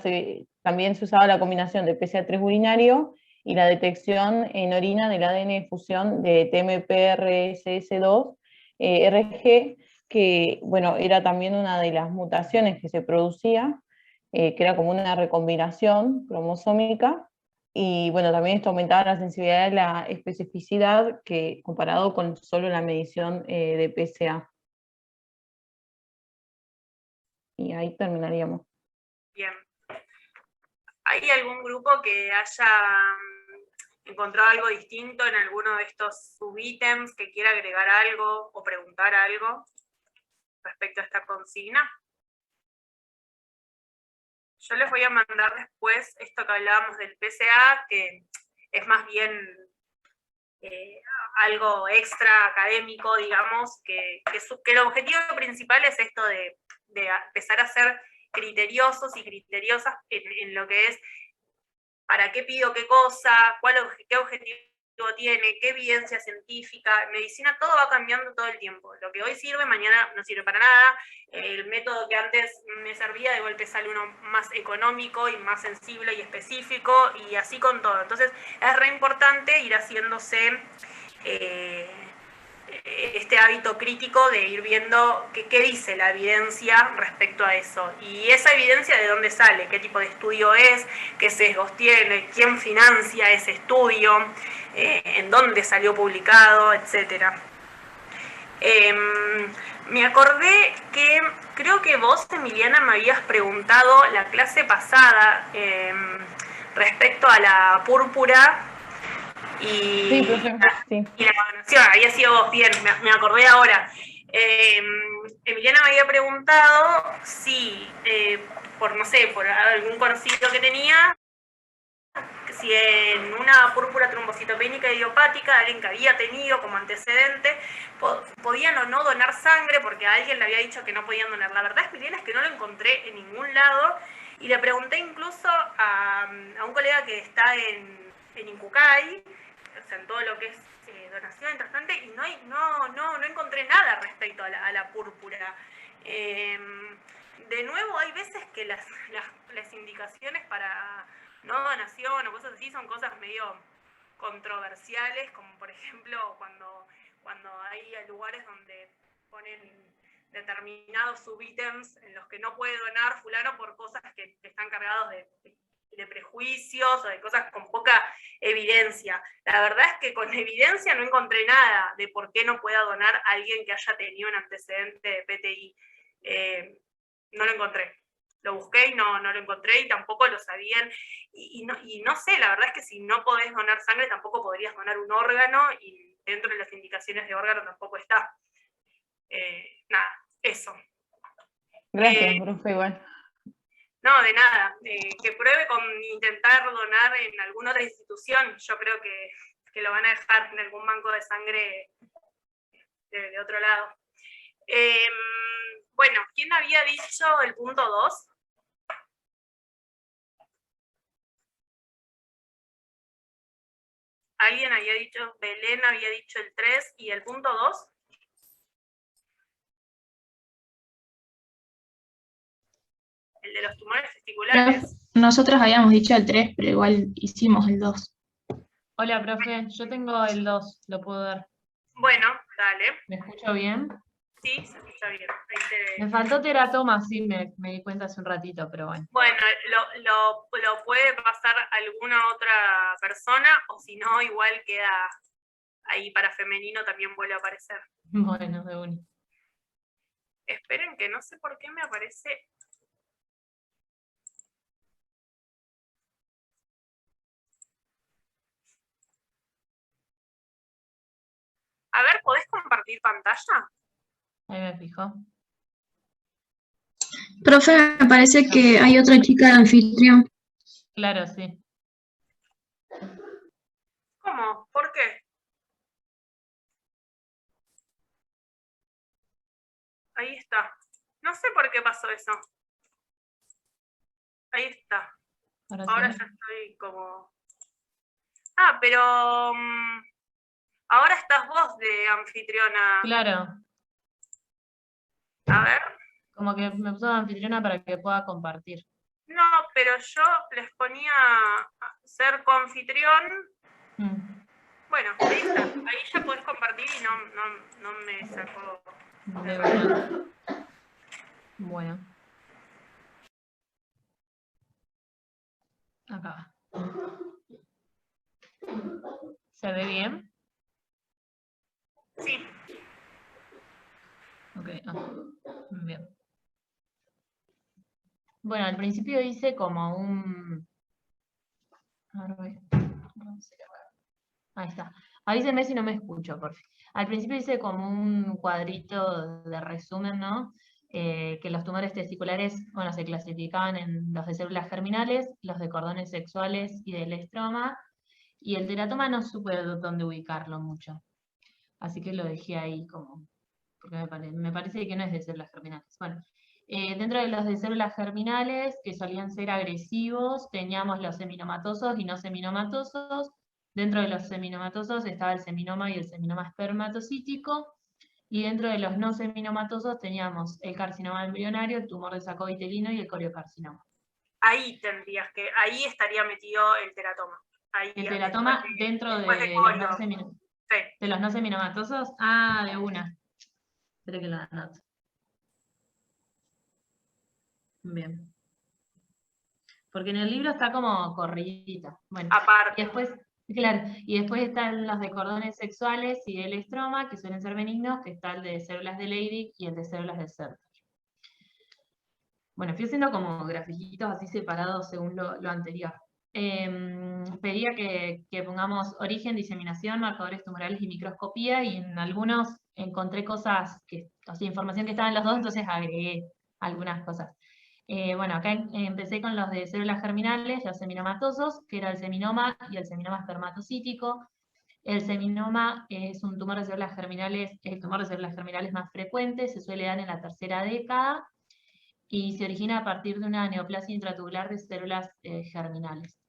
también se usaba la combinación del PSA3 urinario y la detección en orina del ADN de fusión de TMPRSS2, RG, que bueno, era también una de las mutaciones que se producía, que era como una recombinación cromosómica, y bueno, también esto aumentaba la sensibilidad y la especificidad comparado con solo la medición de PSA. Y ahí terminaríamos. Bien. ¿Hay algún grupo que haya encontrado algo distinto en alguno de estos subítems, que quiera agregar algo o preguntar algo respecto a esta consigna? Yo les voy a mandar después esto que hablábamos del PSA, que es más bien algo extra académico, digamos, que el objetivo principal es esto de empezar a ser criteriosos y criteriosas en lo que es para qué pido qué cosa, qué objetivo tiene, qué evidencia científica. Medicina, todo va cambiando todo el tiempo. Lo que hoy sirve, mañana no sirve para nada. El método que antes me servía, de golpe sale uno más económico y más sensible y específico, y así con todo. Entonces es re importante ir haciéndose este hábito crítico de ir viendo qué dice la evidencia respecto a eso. Y esa evidencia, ¿de dónde sale? ¿Qué tipo de estudio es? ¿Qué sesgos tiene? ¿Quién financia ese estudio? ¿En dónde salió publicado? Etcétera. Me acordé que creo que vos, Emiliana, me habías preguntado la clase pasada respecto a la púrpura y, sí, profe, sí. y la donación. Había sido vos, bien, me acordé ahora. Emiliana me había preguntado si, no sé, por algún conocido que tenía, si en una púrpura trombocitopénica idiopática, alguien que había tenido como antecedente, podían o no donar sangre, porque a alguien le había dicho que no podían donar. La verdad, Emiliana, es que no lo encontré en ningún lado, y le pregunté incluso a un colega que está en Incucay, o sea, en todo lo que es donación y trasplante, y no encontré nada respecto a la púrpura. De nuevo, hay veces que las indicaciones para no donación o cosas así son cosas medio controversiales, como por ejemplo cuando hay lugares donde ponen determinados subítems en los que no puede donar fulano por cosas que están cargados de prejuicios o de cosas con poca evidencia. La verdad es que con evidencia no encontré nada de por qué no pueda donar a alguien que haya tenido un antecedente de PTI. No lo encontré. Lo busqué y no lo encontré, y tampoco lo sabían. Y no sé, la verdad es que si no podés donar sangre, tampoco podrías donar un órgano, y dentro de las indicaciones de órgano tampoco está. Nada, eso. Gracias, profe, igual. No, de nada. Que pruebe con intentar donar en alguna otra institución. Yo creo que lo van a dejar en algún banco de sangre de otro lado. Bueno, ¿quién había dicho el punto 2? ¿Alguien había dicho? Belén había dicho el 3 y el punto 2. El de los tumores testiculares. Nosotros habíamos dicho el 3, pero igual hicimos el 2. Hola, profe, yo tengo el 2, lo puedo dar. Bueno, dale. ¿Me escucho bien? Sí, se escucha bien. Me faltó teratoma, sí, me di cuenta hace un ratito, pero bueno. Bueno, lo puede pasar alguna otra persona, o si no, igual queda ahí para femenino, también vuelve a aparecer. Bueno, de una. Esperen, que no sé por qué me aparece. A ver, ¿podés compartir pantalla? Ahí me fijo. Profe, me parece que hay otra chica de anfitrión. Claro, sí. ¿Cómo? ¿Por qué? Ahí está. No sé por qué pasó eso. Ahí está. Ahora Sí. ya estoy como... Ah, pero... ahora estás vos de anfitriona. Claro, A ver. como que me puso de anfitriona para que pueda compartir. No, pero yo les ponía ser coanfitrión. Bueno, ahí está. Ahí ya podés compartir y no me sacó. De verdad. Bueno. Acá. ¿Se ve bien? Sí. Ok, bien. Bueno, al principio hice como un... Ahí está. Avísenme si no me escucho, por fin. Al principio hice como un cuadrito de resumen, ¿no? Que los tumores testiculares, bueno, se clasificaban en los de células germinales, los de cordones sexuales y del estroma, y el teratoma no supe dónde ubicarlo mucho. Así que lo dejé ahí como, porque me parece que no es de células germinales. Bueno, dentro de los de células germinales, que solían ser agresivos, teníamos los seminomatosos y no seminomatosos. Dentro de los seminomatosos estaba el seminoma y el seminoma espermatocítico. Y dentro de los no seminomatosos teníamos el carcinoma embrionario, el tumor de saco vitelino y el coriocarcinoma. Ahí ahí estaría metido el teratoma. Ahí, el teratoma dentro de los no seminomatosos. Ah, de una. Espero que lo anoto. Bien. Porque en el libro está como corridita. Bueno, aparte. Y después, claro, y después están los de cordones sexuales y el estroma, que suelen ser benignos, que está el de células de Leydig y el de células de Sertoli. Bueno, fui haciendo como grafiquitos así separados según lo anterior. Pedía que pongamos origen, diseminación, marcadores tumorales y microscopía, y en algunos encontré cosas, información que estaba en los dos, entonces agregué algunas cosas. Bueno, acá empecé con los de células germinales, los seminomatosos, que era el seminoma y el seminoma espermatocítico. El seminoma es un tumor de células germinales, el tumor de células germinales más frecuente, se suele dar en la tercera década, y se origina a partir de una neoplasia intratubular de células germinales.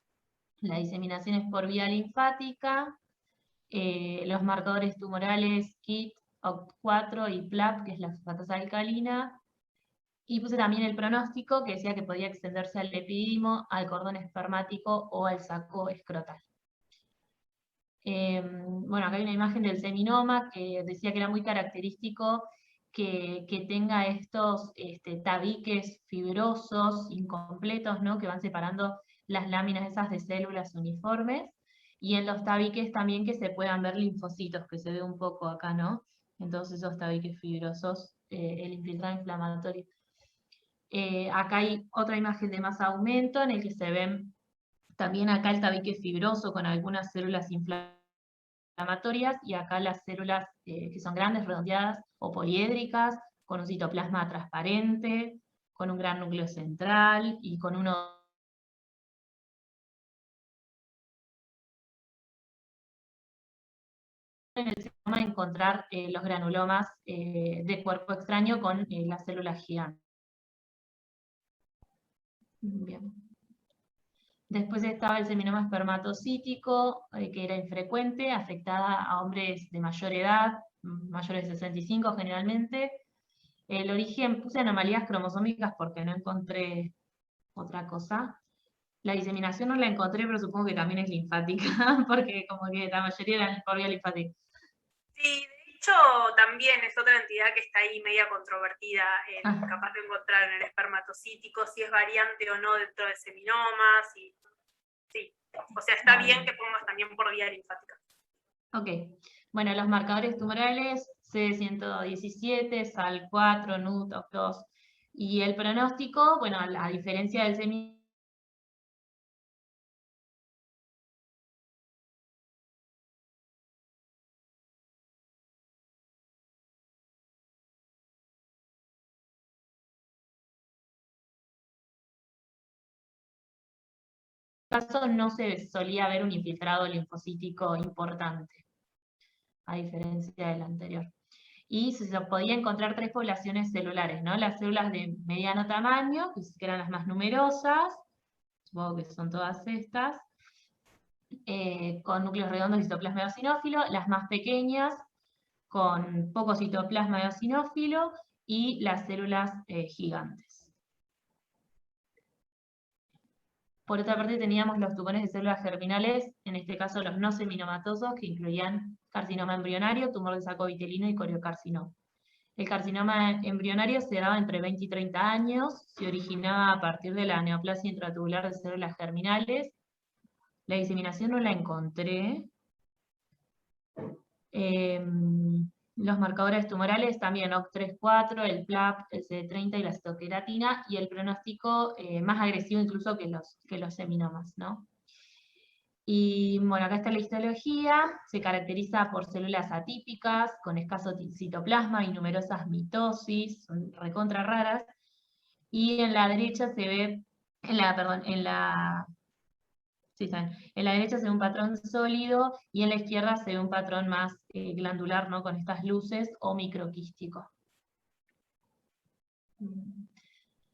La diseminación es por vía linfática, los marcadores tumorales KIT, OCT4 y PLAP, que es la fosfatasa alcalina, y puse también el pronóstico, que decía que podía extenderse al epidídimo, al cordón espermático o al saco escrotal. Bueno, acá hay una imagen del seminoma que decía que era muy característico que tenga estos tabiques fibrosos, incompletos, ¿no? Que van separando las láminas esas de células uniformes, y en los tabiques también que se puedan ver linfocitos, que se ve un poco acá, ¿no? Entonces esos tabiques fibrosos, el infiltrado inflamatorio. Acá hay otra imagen de más aumento en el que se ven también acá el tabique fibroso con algunas células inflamatorias, y acá las células que son grandes, redondeadas o poliédricas, con un citoplasma transparente, con un gran núcleo central y con uno en el sistema de encontrar los granulomas de cuerpo extraño con las células gigantes. Bien. Después estaba el seminoma espermatocítico, que era infrecuente, afectada a hombres de mayor edad, mayores de 65 generalmente. El origen, puse anomalías cromosómicas porque no encontré otra cosa. La diseminación no la encontré, pero supongo que también es linfática, porque como que la mayoría eran por vía linfática. Sí, de hecho también es otra entidad que está ahí media controvertida, capaz de encontrar en el espermatocítico, si es variante o no dentro de seminomas, sí. O sea, está bien que pongas también por vía linfática. Ok, bueno, los marcadores tumorales, C117, SAL4, NUT, OC2, y el pronóstico, bueno, a diferencia del seminoma, caso no se solía ver un infiltrado linfocítico importante, a diferencia del anterior. Y se podía encontrar 3 poblaciones celulares, ¿no? Las células de mediano tamaño, que eran las más numerosas, supongo que son todas estas, con núcleos redondos y citoplasma eosinófilo, las más pequeñas, con poco citoplasma eosinófilo, y las células gigantes. Por otra parte teníamos los tumores de células germinales, en este caso los no seminomatosos, que incluían carcinoma embrionario, tumor de saco vitelino y coriocarcinoma. El carcinoma embrionario se daba entre 20 y 30 años, se originaba a partir de la neoplasia intratubular de células germinales. La diseminación no la encontré. Los marcadores tumorales también, OCT3-4, el PLAP, el CD30 y la citoqueratina, y el pronóstico más agresivo incluso que los seminomas, ¿no? Y bueno, acá está la histología, se caracteriza por células atípicas, con escaso citoplasma y numerosas mitosis, son recontra raras, y en la derecha se ve, en la derecha se ve un patrón sólido, y en la izquierda se ve un patrón más glandular, ¿no? Con estas luces, o microquístico.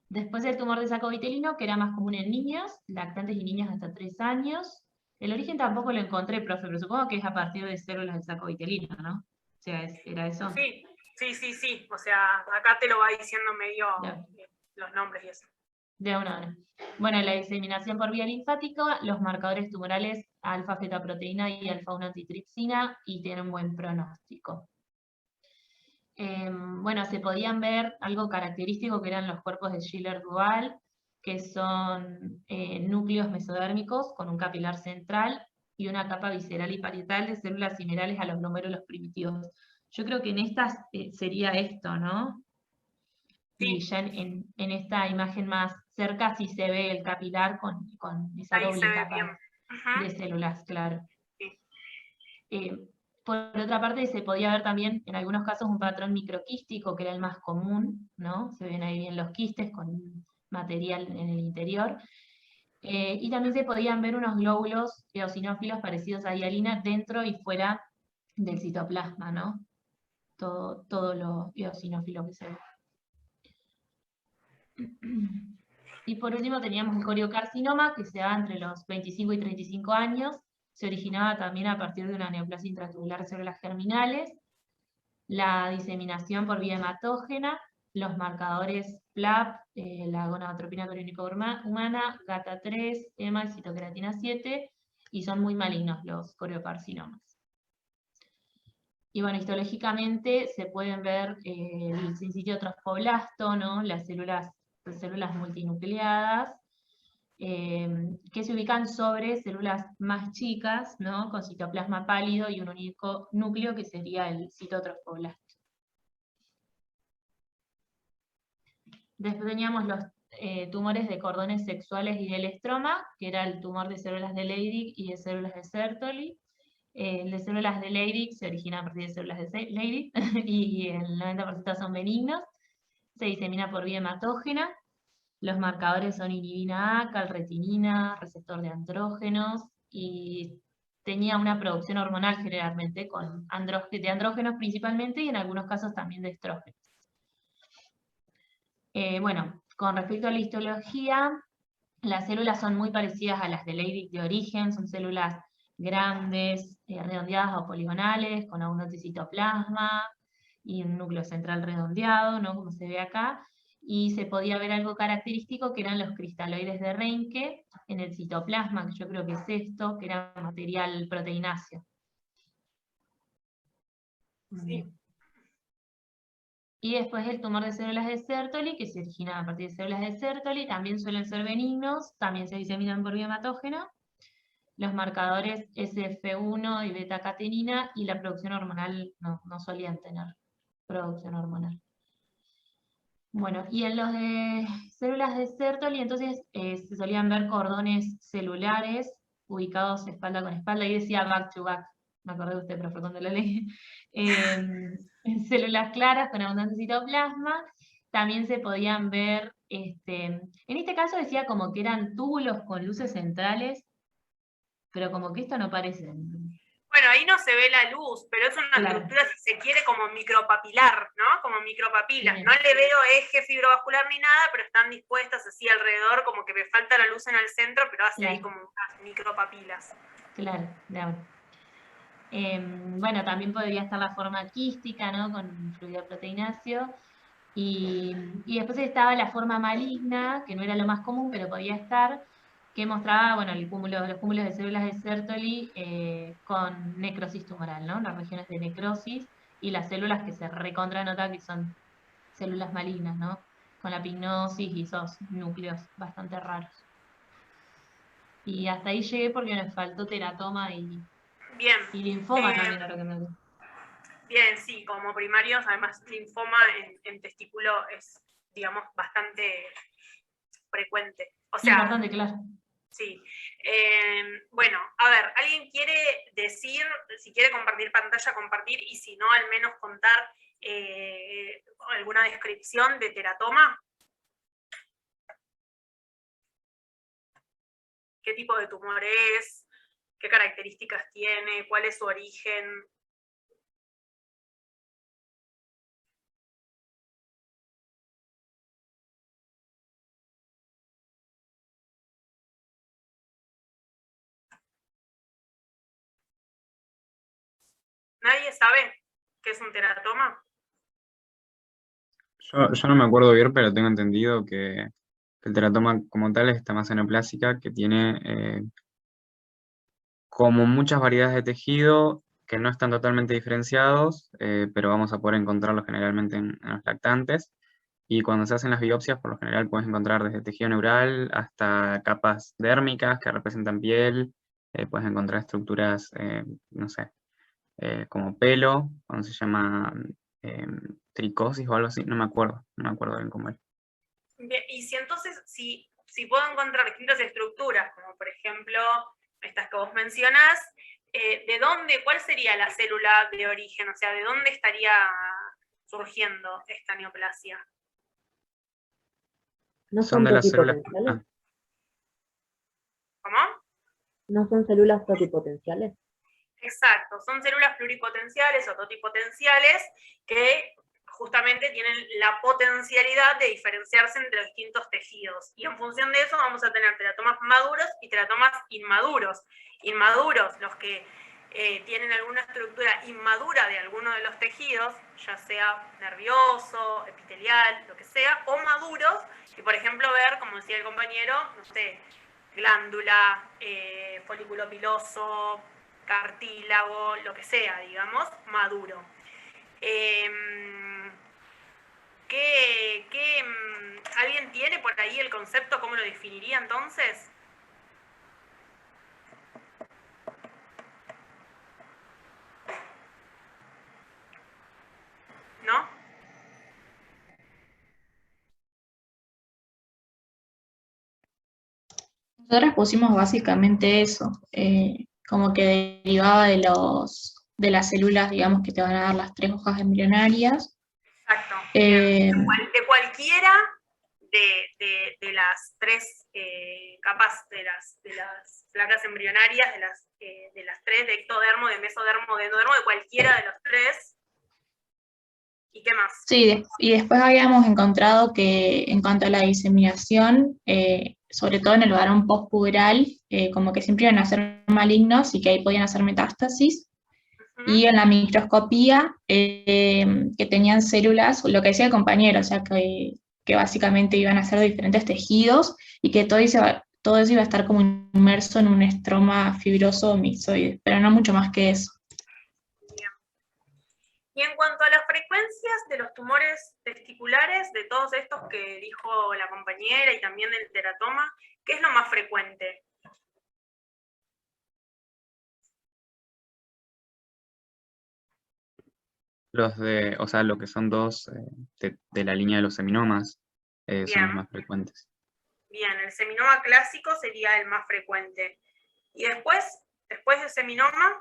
Después el tumor de saco vitelino, que era más común en niños, lactantes y niñas hasta 3 años. El origen tampoco lo encontré, profe, pero supongo que es a partir de células del saco vitelino, ¿no? O sea, ¿era eso? Sí. O sea, acá te lo va diciendo medio los nombres y eso. De una. Bueno, la diseminación por vía linfática, los marcadores tumorales alfa-fetoproteína y alfa-1 antitripsina, y tienen un buen pronóstico. Bueno, se podían ver algo característico que eran los cuerpos de Schiller-Duval, que son núcleos mesodérmicos con un capilar central y una capa visceral y parietal de células similares a los glómerulos primitivos. Yo creo que en estas sería esto, ¿no? Sí. Y ya en esta imagen más cerca sí se ve el capilar con esa doble capa de células, claro. Sí. Por otra parte, se podía ver también en algunos casos un patrón microquístico, que era el más común, ¿no? Se ven ahí bien los quistes con material en el interior. Y también se podían ver unos glóbulos eosinófilos parecidos a hialina dentro y fuera del citoplasma, ¿no? Todo lo eosinófilo que se ve. Y por último teníamos el coriocarcinoma, que se da entre los 25 y 35 años, se originaba también a partir de una neoplasia intratubular de células germinales, la diseminación por vía hematógena, los marcadores PLAP, la gonadotropina coriónica humana, GATA3, EMA y citoqueratina 7, y son muy malignos los coriocarcinomas. Y bueno, histológicamente se pueden ver el sincitio tromboblasto, ¿no? Las células multinucleadas, que se ubican sobre células más chicas, ¿no? Con citoplasma pálido y un único núcleo que sería el citotromboblasto. Después teníamos los tumores de cordones sexuales y del estroma, que era el tumor de células de Leydig y de células de Sertoli. El de células de Leydig se origina a partir de células de Leydig y el 90% son benignos. Se disemina por vía hematógena. Los marcadores son inhibina A, calretinina, receptor de andrógenos, y tenía una producción hormonal generalmente, de andrógenos principalmente, y en algunos casos también de estrógenos. Bueno, con respecto a la histología, las células son muy parecidas a las de Leydig de origen, son células grandes, redondeadas o poligonales, con abundante citoplasma, y un núcleo central redondeado, ¿no? Como se ve acá. Y se podía ver algo característico que eran los cristaloides de Reinke en el citoplasma, que yo creo que es esto, que era material proteináceo. Sí. Y después el tumor de células de Sertoli, que se origina a partir de células de Sertoli, también suelen ser benignos, también se diseminan por vía hematógena. Los marcadores SF1 y beta-catenina, y la producción hormonal no solían tener producción hormonal. Bueno, y en los de células de Sertoli, entonces se solían ver cordones celulares ubicados espalda con espalda, y decía back to back, me acordé de usted, profe, cuando lo leí. Células claras con abundante citoplasma, también se podían ver, en este caso decía como que eran túbulos con luces centrales, pero como que esto no parece. Bueno, ahí no se ve la luz, pero es una Claro. estructura, si se quiere, como micropapilar, ¿no? Como micropapilas. Bien. No le veo eje fibrovascular ni nada, pero están dispuestas así alrededor, como que me falta la luz en el centro, pero hace ahí Claro. como unas micropapilas. Claro, claro. Bueno, también podría estar la forma quística, ¿no? Con fluido proteináceo. Y después estaba la forma maligna, que no era lo más común, pero podía estar, que mostraba, bueno, los cúmulos de células de Sertoli con necrosis tumoral, ¿no? Las regiones de necrosis y las células que se recontranota que son células malignas, ¿no? Con la pignosis y esos núcleos bastante raros. Y hasta ahí llegué porque me faltó teratoma y Bien. linfoma también, ahora que me acuerdo. Bien, sí, como primarios, además linfoma en testículo es, digamos, bastante frecuente. O sea, Importante, claro. sí. Bueno, a ver, ¿alguien quiere decir, si quiere compartir pantalla, compartir, y si no, al menos contar alguna descripción de teratoma? ¿Qué tipo de tumor es? ¿Qué características tiene? ¿Cuál es su origen? ¿Nadie sabe qué es un teratoma? Yo no me acuerdo bien, pero tengo entendido que el teratoma como tal es esta masa neoplásica que tiene como muchas variedades de tejido que no están totalmente diferenciados, pero vamos a poder encontrarlos generalmente en los lactantes. Y cuando se hacen las biopsias, por lo general puedes encontrar desde tejido neural hasta capas dérmicas que representan piel, puedes encontrar estructuras, no sé, como pelo, cuando se llama tricosis o algo así, no me acuerdo bien cómo es. Bien, y si entonces, si puedo encontrar distintas estructuras, como por ejemplo estas que vos mencionás, ¿de dónde, cuál sería la célula de origen? O sea, ¿de dónde estaría surgiendo esta neoplasia? ¿No Son son de las células. totipotenciales? ¿Cómo? ¿No son células totipotenciales? Exacto, son células pluripotenciales o totipotenciales que justamente tienen la potencialidad de diferenciarse entre los distintos tejidos. Y en función de eso vamos a tener teratomas maduros y teratomas inmaduros. Inmaduros, los que tienen alguna estructura inmadura de alguno de los tejidos, ya sea nervioso, epitelial, lo que sea, o maduros, y por ejemplo ver, como decía el compañero, no sé, glándula, folículo piloso, cartílago, lo que sea, digamos, maduro. ¿Alguien tiene por ahí el concepto? ¿Cómo lo definiría entonces? ¿No? Nosotros pusimos básicamente eso, como que derivaba de las células, digamos, que te van a dar las 3 hojas embrionarias. Exacto. Eh, De cualquiera de las 3 capas de las placas embrionarias, de las 3, de ectodermo, de mesodermo, de endodermo, de cualquiera de los 3. ¿Y qué más? Sí, y después habíamos encontrado que en cuanto a la diseminación, sobre todo en el varón postpuberal, como que siempre iban a ser malignos y que ahí podían hacer metástasis. Y en la microscopía, que tenían células, lo que decía el compañero, o sea, que básicamente iban a ser de diferentes tejidos y que todo eso iba a estar como inmerso en un estroma fibroso mixoide, pero no mucho más que eso. Y en cuanto a las frecuencias de los tumores testiculares, de todos estos que dijo la compañera y también del teratoma, ¿qué es lo más frecuente? O sea, lo que son dos de la línea de los seminomas son los Bien. más frecuentes. Bien, el seminoma clásico sería el más frecuente. Y después del seminoma,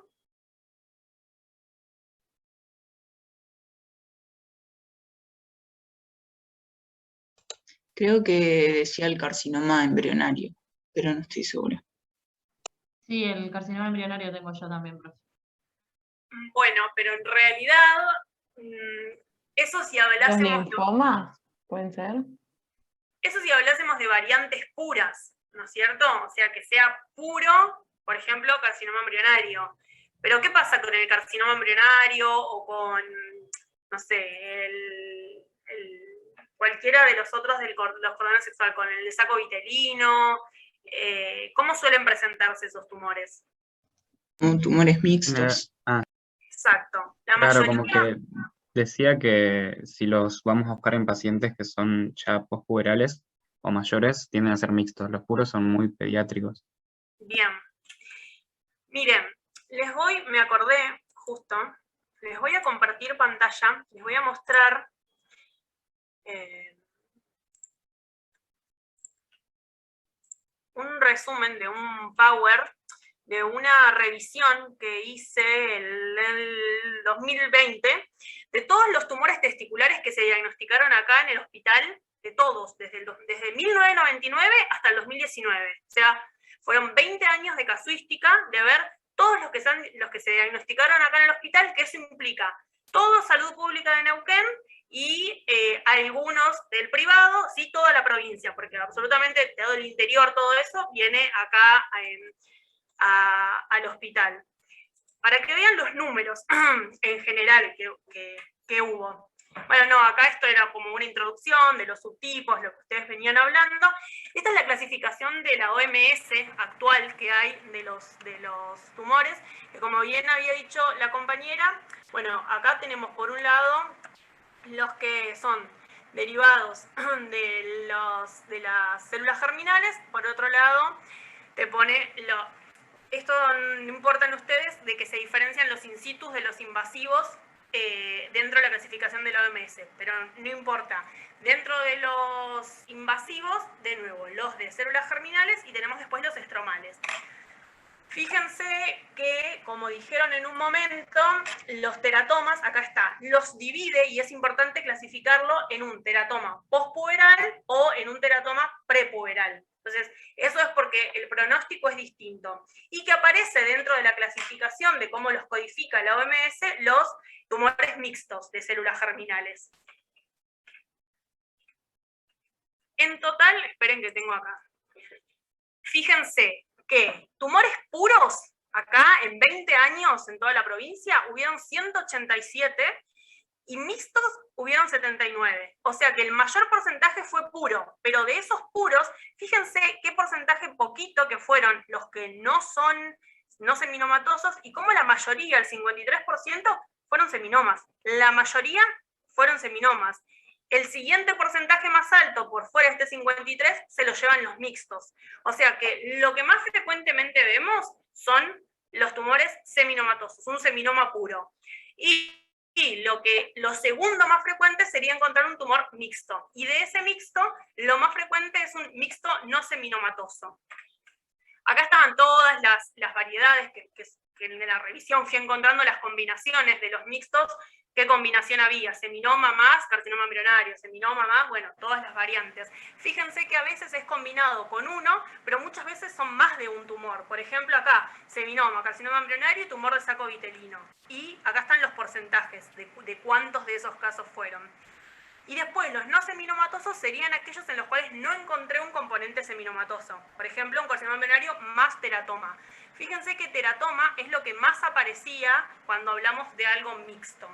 Creo que decía el carcinoma embrionario, pero no estoy segura. Sí, el carcinoma embrionario tengo yo también, profe. Bueno, pero en realidad, eso si ¿Los hablásemos... linfomas? ¿Pueden ser? Eso si hablásemos de variantes puras, ¿no es cierto? O sea, que sea puro, por ejemplo, carcinoma embrionario. Pero ¿qué pasa con el carcinoma embrionario o con, no sé, cualquiera de los otros de los cordones sexuales, con el de saco vitelino? ¿Cómo suelen presentarse esos tumores? Como tumores mixtos. Exacto. La Claro, mayoría... como que decía que si los vamos a buscar en pacientes que son ya postpuberales o mayores, tienden a ser mixtos. Los puros son muy pediátricos. Bien. Miren, me acordé justo, les voy a compartir pantalla, les voy a mostrar un resumen de un Power de una revisión que hice el 2020 de todos los tumores testiculares que se diagnosticaron acá en el hospital, de todos, desde 1999 hasta el 2019. O sea, fueron 20 años de casuística, de ver todos los que se diagnosticaron acá en el hospital, que eso implica todo salud pública de Neuquén y algunos del privado, sí, toda la provincia, porque absolutamente todo el interior, todo eso, viene acá al hospital. Para que vean los números en general que hubo. Bueno, no, acá esto era como una introducción de los subtipos, lo que ustedes venían hablando. Esta es la clasificación de la OMS actual que hay de los tumores, que como bien había dicho la compañera, bueno, acá tenemos por un lado los que son derivados de las células germinales, por otro lado te pone esto no importan ustedes de que se diferencian los in situ de los invasivos dentro de la clasificación de la OMS, pero no importa. Dentro de los invasivos, de nuevo, los de células germinales y tenemos después los estromales. Fíjense que, como dijeron en un momento, los teratomas, acá está, los divide y es importante clasificarlo en un teratoma postpuberal o en un teratoma prepuberal. Entonces, eso es porque el pronóstico es distinto. Y que aparece dentro de la clasificación de cómo los codifica la OMS, los tumores mixtos de células germinales. En total, esperen que tengo acá. Fíjense que tumores puros, acá en 20 años en toda la provincia, hubieron 187 y mixtos hubieron 79. O sea que el mayor porcentaje fue puro, pero de esos puros, fíjense qué porcentaje poquito que fueron los que no son no seminomatosos y cómo la mayoría, el 53%, fueron seminomas. La mayoría fueron seminomas. El siguiente porcentaje más alto, por fuera de este 53, se lo llevan los mixtos. O sea que lo que más frecuentemente vemos son los tumores seminomatosos, un seminoma puro. Y lo segundo más frecuente sería encontrar un tumor mixto. Y de ese mixto, lo más frecuente es un mixto no seminomatoso. Acá estaban todas las variedades que en la revisión fui encontrando las combinaciones de los mixtos. ¿Qué combinación había? Seminoma más carcinoma embrionario, seminoma más, bueno, todas las variantes. Fíjense que a veces es combinado con uno, pero muchas veces son más de un tumor. Por ejemplo, acá, seminoma, carcinoma embrionario y tumor de saco vitelino. Y acá están los porcentajes de cuántos de esos casos fueron. Y después, los no seminomatosos serían aquellos en los cuales no encontré un componente seminomatoso. Por ejemplo, un carcinoma embrionario más teratoma. Fíjense que teratoma es lo que más aparecía cuando hablamos de algo mixto.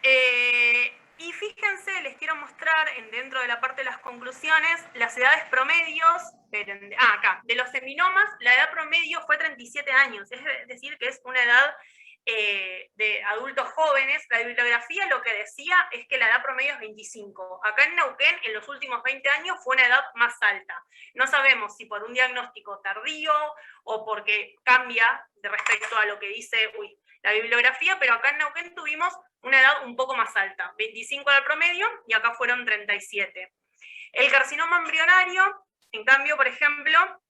Y fíjense, les quiero mostrar dentro de la parte de las conclusiones las edades promedios. Acá, de los seminomas, la edad promedio fue 37 años, es decir, que es una edad de adultos jóvenes. La bibliografía lo que decía es que la edad promedio es 25. Acá en Neuquén, en los últimos 20 años, fue una edad más alta. No sabemos si por un diagnóstico tardío o porque cambia de respecto a lo que dice la bibliografía, pero acá en Neuquén tuvimos una edad un poco más alta, 25 era el promedio y acá fueron 37. El carcinoma embrionario, en cambio, por ejemplo,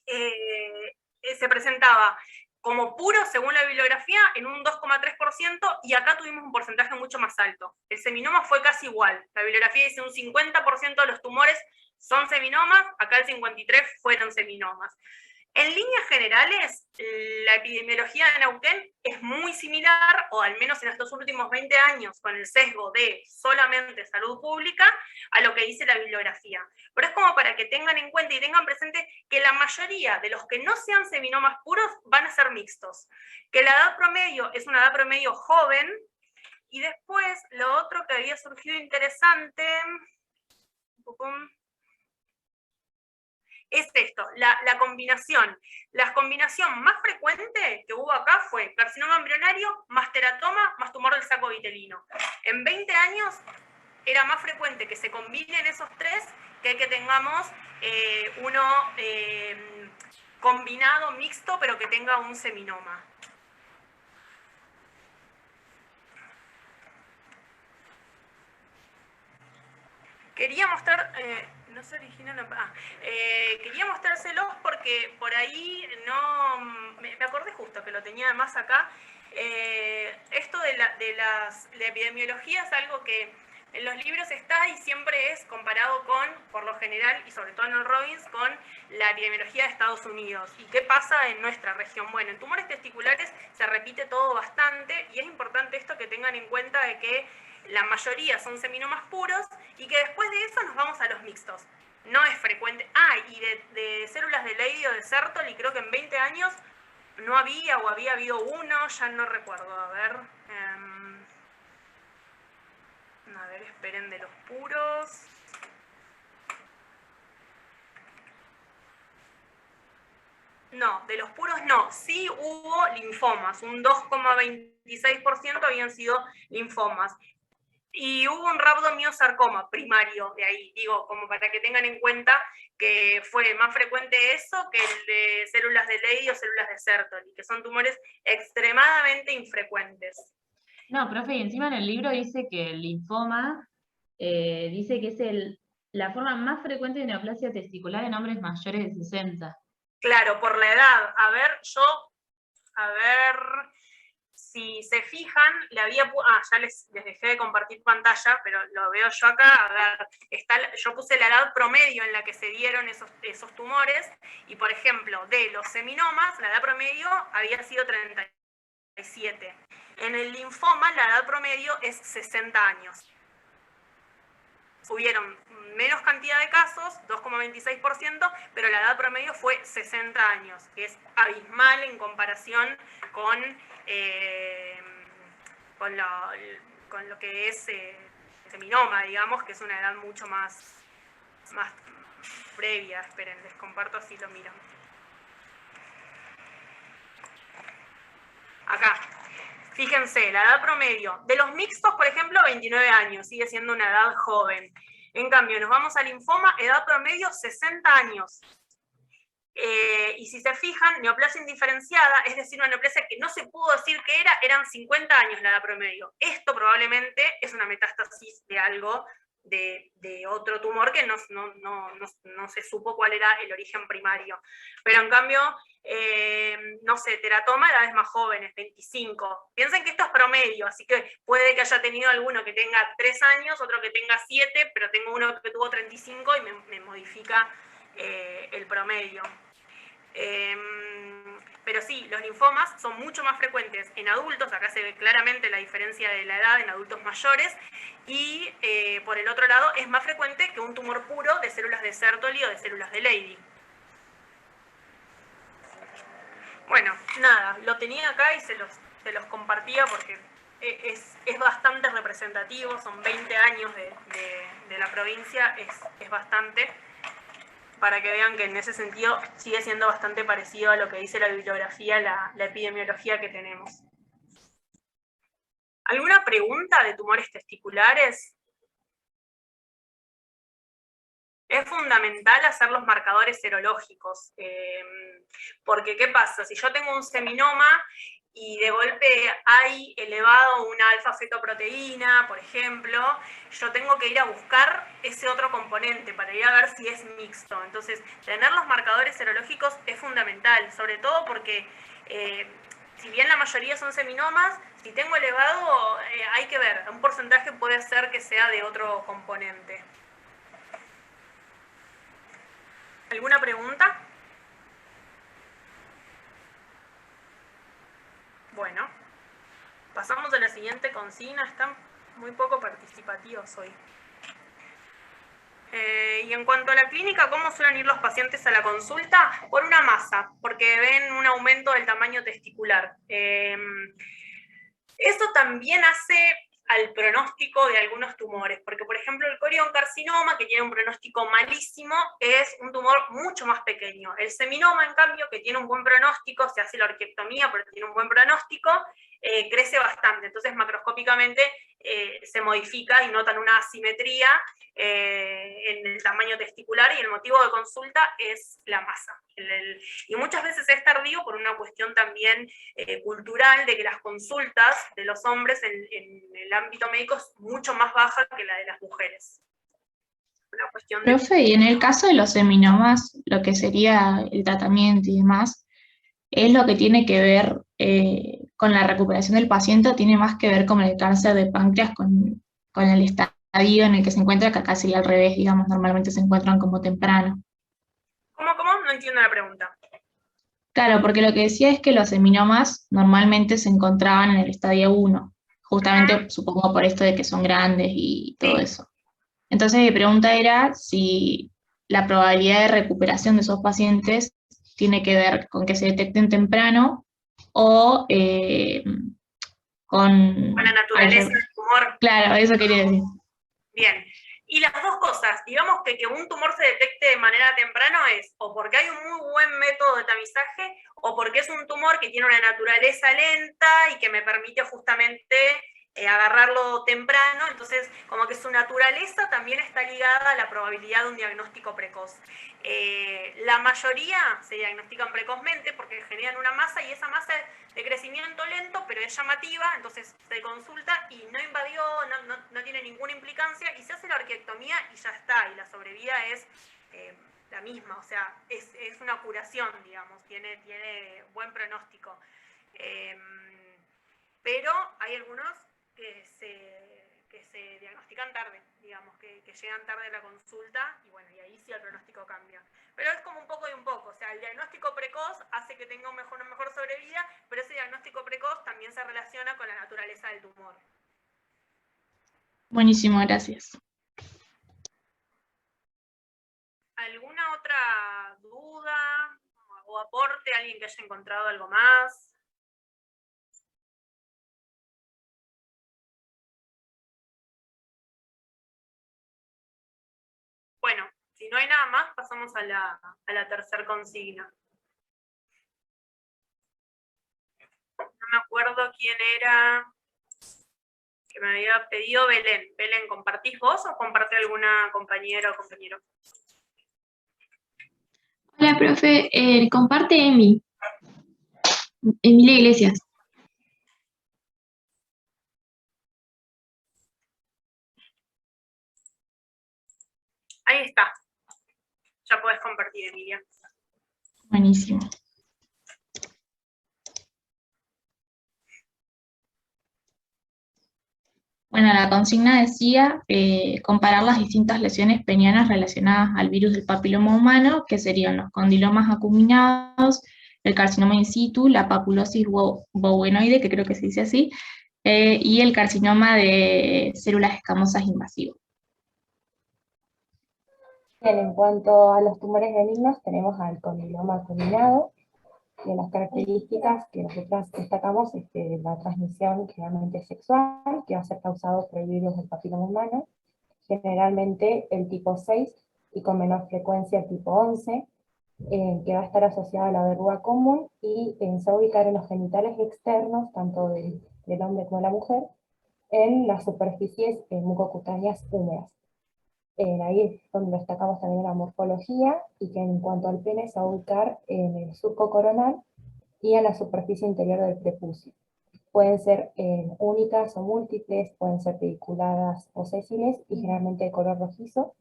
se presentaba como puro, según la bibliografía, en un 2,3% y acá tuvimos un porcentaje mucho más alto. El seminoma fue casi igual. La bibliografía dice un 50% de los tumores son seminomas, acá el 53 fueron seminomas. En líneas generales, la epidemiología de Neuquén es muy similar, o al menos en estos últimos 20 años, con el sesgo de solamente salud pública, a lo que dice la bibliografía. Pero es como para que tengan en cuenta y tengan presente que la mayoría de los que no sean seminomas puros van a ser mixtos. Que la edad promedio es una edad promedio joven, y después lo otro que había surgido interesante es esto, la combinación. La combinación más frecuente que hubo acá fue carcinoma embrionario, más teratoma, más tumor del saco vitelino. En 20 años era más frecuente que se combinen esos tres que tengamos uno combinado, mixto, pero que tenga un seminoma. Quería mostrar... no se origina quería mostrárselos porque por ahí no... Me acordé justo que lo tenía además acá. Esto de la epidemiología es algo que en los libros está y siempre es comparado con, por lo general, y sobre todo en el Robbins, con la epidemiología de Estados Unidos. ¿Y qué pasa en nuestra región? Bueno, en tumores testiculares se repite todo bastante y es importante esto que tengan en cuenta de que la mayoría son seminomas puros y que después de eso nos vamos a los mixtos. No es frecuente. Y de células de Leydig o de Sertoli, creo que en 20 años no había o había habido uno, ya no recuerdo. A ver, esperen, de los puros. No, de los puros no. Sí hubo linfomas, un 2,26% habían sido linfomas. Y hubo un rhabdomiosarcoma primario de ahí, digo, como para que tengan en cuenta que fue más frecuente eso que el de células de Leydig o células de Sertoli, que son tumores extremadamente infrecuentes. No, profe, y encima en el libro dice que el linfoma, dice que es la forma más frecuente de neoplasia testicular en hombres mayores de 60. Claro, por la edad. A ver, si se fijan, ya les dejé de compartir pantalla, pero lo veo yo acá. A ver, yo puse la edad promedio en la que se dieron esos tumores, y por ejemplo, de los seminomas, la edad promedio había sido 37. En el linfoma, la edad promedio es 60 años. Hubieron menos cantidad de casos, 2,26%, pero la edad promedio fue 60 años, que es abismal en comparación con lo que es seminoma, digamos, que es una edad mucho más previa. Esperen, les comparto así lo miran. Acá. Fíjense, la edad promedio de los mixtos, por ejemplo, 29 años, sigue siendo una edad joven. En cambio, nos vamos al linfoma, edad promedio 60 años. Y si se fijan, neoplasia indiferenciada, es decir, una neoplasia que no se pudo decir que eran 50 años la edad promedio. Esto probablemente es una metástasis de algo, de otro tumor que no se supo cuál era el origen primario. Pero en cambio, no sé, teratoma edades más jóvenes, 25. Piensen que esto es promedio, así que puede que haya tenido alguno que tenga 3 años, otro que tenga 7, pero tengo uno que tuvo 35 y me modifica el promedio. Pero sí, los linfomas son mucho más frecuentes en adultos, acá se ve claramente la diferencia de la edad en adultos mayores, y por el otro lado es más frecuente que un tumor puro de células de Sertoli o de células de Leydig. Bueno, nada, lo tenía acá y se los compartía porque es bastante representativo, son 20 años de la provincia, es bastante, para que vean que en ese sentido sigue siendo bastante parecido a lo que dice la bibliografía, la epidemiología que tenemos. ¿Alguna pregunta de tumores testiculares? Es fundamental hacer los marcadores serológicos, porque ¿qué pasa? Si yo tengo un seminoma y de golpe hay elevado una alfa-fetoproteína, por ejemplo, yo tengo que ir a buscar ese otro componente para ir a ver si es mixto. Entonces, tener los marcadores serológicos es fundamental, sobre todo porque si bien la mayoría son seminomas, si tengo elevado, hay que ver, un porcentaje puede ser que sea de otro componente. ¿Alguna pregunta? Bueno, pasamos a la siguiente consigna. Están muy poco participativos hoy. Y en cuanto a la clínica, ¿cómo suelen ir los pacientes a la consulta? Por una masa, porque ven un aumento del tamaño testicular. Eso también hace al pronóstico de algunos tumores, porque por ejemplo el corioncarcinoma, que tiene un pronóstico malísimo, es un tumor mucho más pequeño. El seminoma, en cambio, que tiene un buen pronóstico, se hace la orquiectomía, pero tiene un buen pronóstico, crece bastante. Entonces macroscópicamente se modifica y notan una asimetría en el tamaño testicular, y el motivo de consulta es la masa. Y muchas veces es tardío por una cuestión también cultural, de que las consultas de los hombres en el ámbito médico es mucho más baja que la de las mujeres. Una cuestión de... Profe, y en el caso de los seminomas, lo que sería el tratamiento y demás, ¿es lo que tiene que ver con la recuperación del paciente, o tiene más que ver con el cáncer de páncreas, con el estadio en el que se encuentra, que acá sería al revés, digamos, normalmente se encuentran como temprano? ¿Cómo? No entiendo la pregunta. Claro, porque lo que decía es que los seminomas normalmente se encontraban en el estadio 1, justamente supongo por esto de que son grandes y todo eso. Entonces mi pregunta era si la probabilidad de recuperación de esos pacientes tiene que ver con que se detecten temprano o con la naturaleza del tumor. Claro, eso quería decir. Bien. Y las dos cosas, digamos que un tumor se detecte de manera temprana es o porque hay un muy buen método de tamizaje, o porque es un tumor que tiene una naturaleza lenta y que me permite justamente agarrarlo temprano. Entonces, como que su naturaleza también está ligada a la probabilidad de un diagnóstico precoz. La mayoría se diagnostican precozmente porque generan una masa, y esa masa es de crecimiento lento, pero es llamativa, entonces se consulta y no invadió, no tiene ninguna implicancia, y se hace la orquiectomía y ya está, y la sobrevida es la misma, o sea, es una curación, digamos, tiene buen pronóstico. Pero hay algunos que se diagnostican tarde, digamos, que llegan tarde a la consulta, y bueno, y ahí sí el pronóstico cambia. Pero es como un poco y un poco, o sea, el diagnóstico precoz hace que tenga una mejor sobrevida, pero ese diagnóstico precoz también se relaciona con la naturaleza del tumor. Buenísimo, gracias. ¿Alguna otra duda o aporte? ¿Alguien que haya encontrado algo más? Bueno, si no hay nada más, pasamos a la tercera consigna. No me acuerdo quién era que me había pedido. Belén. Belén, ¿compartís vos o comparte alguna compañera o compañero? Hola, profe. Comparte Emilia Iglesias. Ahí está. Ya podés compartir, Emilia. Buenísimo. Bueno, la consigna decía comparar las distintas lesiones penianas relacionadas al virus del papiloma humano, que serían los condilomas acuminados, el carcinoma in situ, la papulosis bovenoide, que creo que se dice así, y el carcinoma de células escamosas invasivas. Bien, en cuanto a los tumores benignos, tenemos al condiloma acuminado. De las características que nosotros destacamos es que la transmisión generalmente es sexual, que va a ser causado por el virus del papiloma humano, generalmente el tipo 6 y con menor frecuencia el tipo 11, que va a estar asociado a la verruga común, y se va a ubicar en los genitales externos, tanto del hombre como de la mujer, en las superficies mucocutáneas húmedas. Ahí es donde destacamos también la morfología, y que en cuanto al pene se va a ubicar en el surco coronal y en la superficie interior del prepucio. Pueden ser únicas o múltiples, pueden ser pediculadas o sésiles, y generalmente de color rojizo.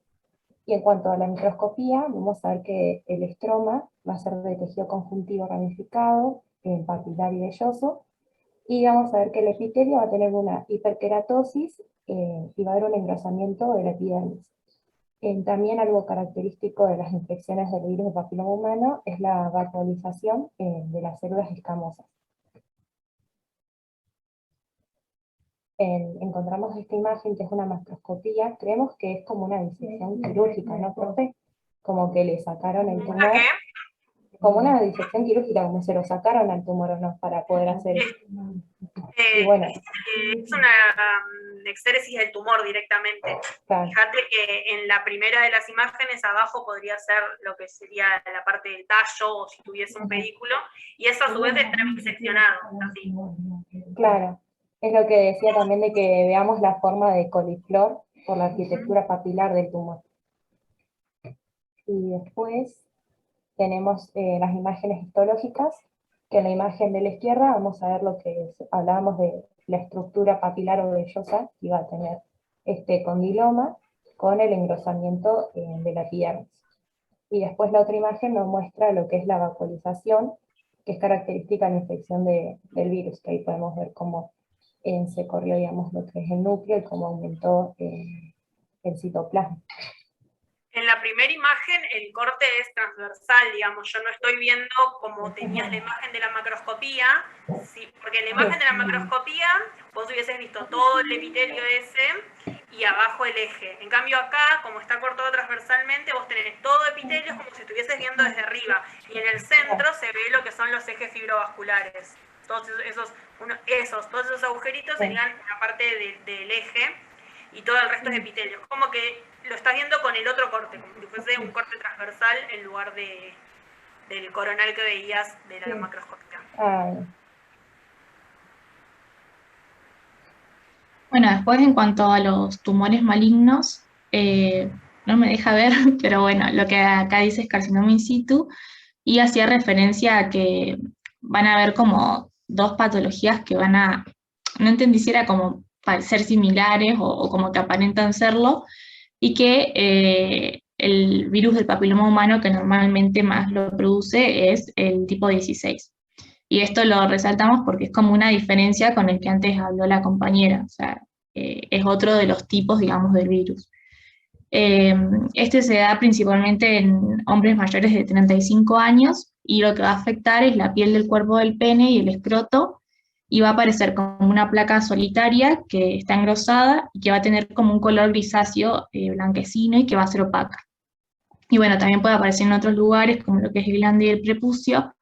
Y en cuanto a la microscopía, vamos a ver que el estroma va a ser de tejido conjuntivo ramificado, papilar y velloso, y vamos a ver que el epitelio va a tener una hiperkeratosis y va a haber un engrosamiento de la epidermis. También algo característico de las infecciones del virus del papiloma humano es la vacuolización de las células escamosas. Encontramos esta imagen que es una mastoscopía, creemos que es como una disección quirúrgica, ¿no, profe? Como que le sacaron el tumor. ¿Qué? Como una disección quirúrgica, como se lo sacaron al tumor o no, para poder hacer esto. Y bueno, Es una exéresis del tumor directamente. claro, Fíjate que en la primera de las imágenes abajo podría ser lo que sería la parte del tallo, o si tuviese un pedículo, y eso a su vez está biseccionado, así. claro. Es lo que decía también de que veamos la forma de coliflor por la arquitectura papilar del tumor. Y después tenemos las imágenes histológicas, que en la imagen de la izquierda vamos a ver lo que hablábamos de la estructura papilar o vellosa que iba a tener este condiloma con el engrosamiento de la epidermis. Y después la otra imagen nos muestra lo que es la vacuolización, que es característica de la infección del virus, que ahí podemos ver cómo se corrió, digamos, lo que es el núcleo y cómo aumentó el citoplasma. En la primera imagen el corte es transversal, digamos, yo no estoy viendo como tenías la imagen de la macroscopía, sí, porque en la imagen de la macroscopía vos hubieses visto todo el epitelio ese y abajo el eje. En cambio acá, como está cortado transversalmente, vos tenés todo epitelio como si estuvieses viendo desde arriba, y en el centro se ve lo que son los ejes fibrovasculares. Todos esos agujeritos serían la parte del eje, y todo el resto es epitelio. Como que lo estás viendo con el otro corte, como si fuese un corte transversal en lugar del coronal que veías de la macroscopía. Bueno, después en cuanto a los tumores malignos, no me deja ver, pero bueno, lo que acá dice es carcinoma in situ, y hacía referencia a que van a haber como dos patologías que van a, no entendí si era como ser similares o como que aparentan serlo, y que el virus del papiloma humano que normalmente más lo produce es el tipo 16. Y esto lo resaltamos porque es como una diferencia con el que antes habló la compañera, o sea, es otro de los tipos, digamos, del virus. Este se da principalmente en hombres mayores de 35 años, y lo que va a afectar es la piel del cuerpo del pene y el escroto, y va a aparecer como una placa solitaria que está engrosada y que va a tener como un color grisáceo blanquecino y que va a ser opaca. Y bueno, también puede aparecer en otros lugares como lo que es el glande y el prepucio,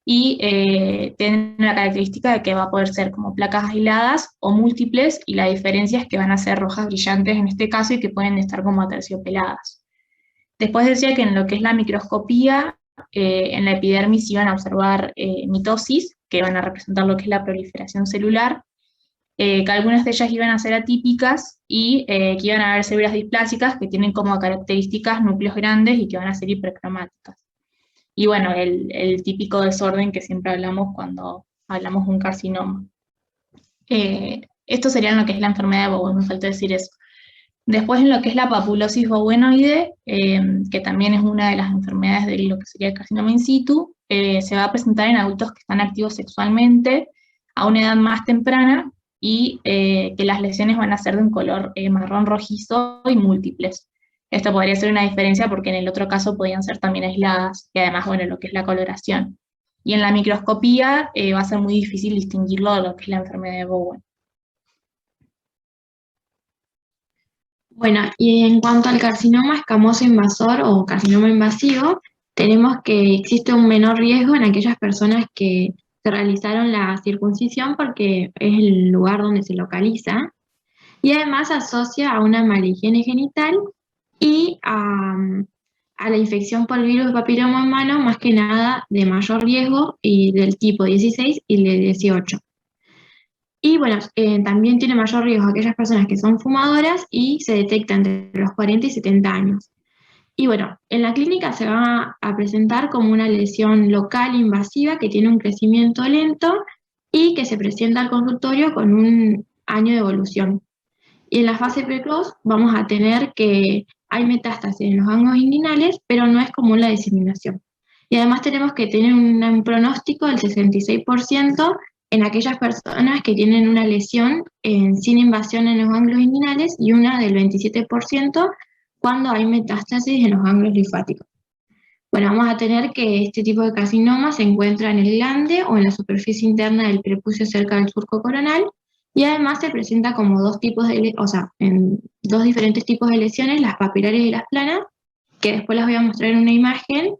y tiene la característica de que va a poder ser como placas aisladas o múltiples, y la diferencia es que van a ser rojas brillantes en este caso y que pueden estar como aterciopeladas. Después decía que en lo que es la microscopía, en la epidermis iban a observar mitosis, que van a representar lo que es la proliferación celular, que algunas de ellas iban a ser atípicas y que iban a haber células displásicas que tienen como características núcleos grandes y que van a ser hipercromáticas. Y bueno, el típico desorden que siempre hablamos cuando hablamos de un carcinoma. Esto sería lo que es la enfermedad de Bowen, me falta decir eso. Después en lo que es la papulosis bowenoide, que también es una de las enfermedades de lo que sería el carcinoma in situ, se va a presentar en adultos que están activos sexualmente a una edad más temprana, y que las lesiones van a ser de un color marrón rojizo y múltiples. Esto podría ser una diferencia porque en el otro caso podían ser también aisladas, y además, bueno, lo que es la coloración. Y en la microscopía va a ser muy difícil distinguirlo de lo que es la enfermedad de Bowen. Bueno, y en cuanto al carcinoma escamoso invasor o carcinoma invasivo, tenemos que existe un menor riesgo en aquellas personas que se realizaron la circuncisión porque es el lugar donde se localiza, y además asocia a una mala higiene genital y a la infección por virus papiloma humano, más que nada de mayor riesgo, y del tipo 16 y del 18. Y bueno, también tiene mayor riesgo aquellas personas que son fumadoras y se detecta entre los 40 y 70 años. Y bueno, en la clínica se va a presentar como una lesión local invasiva que tiene un crecimiento lento y que se presenta al consultorio con un año de evolución. Y en la fase precoz vamos a tener que hay metástasis en los ganglios inguinales, pero no es común la diseminación. Y además tenemos que tener un pronóstico del 66% en aquellas personas que tienen una lesión sin invasión en los ganglios inguinales, y una del 27% cuando hay metástasis en los ganglios linfáticos. Bueno, vamos a tener que este tipo de carcinoma se encuentra en el glande o en la superficie interna del prepucio cerca del surco coronal, y además se presenta como en dos diferentes tipos de lesiones, las papilares y las planas, que después las voy a mostrar en una imagen,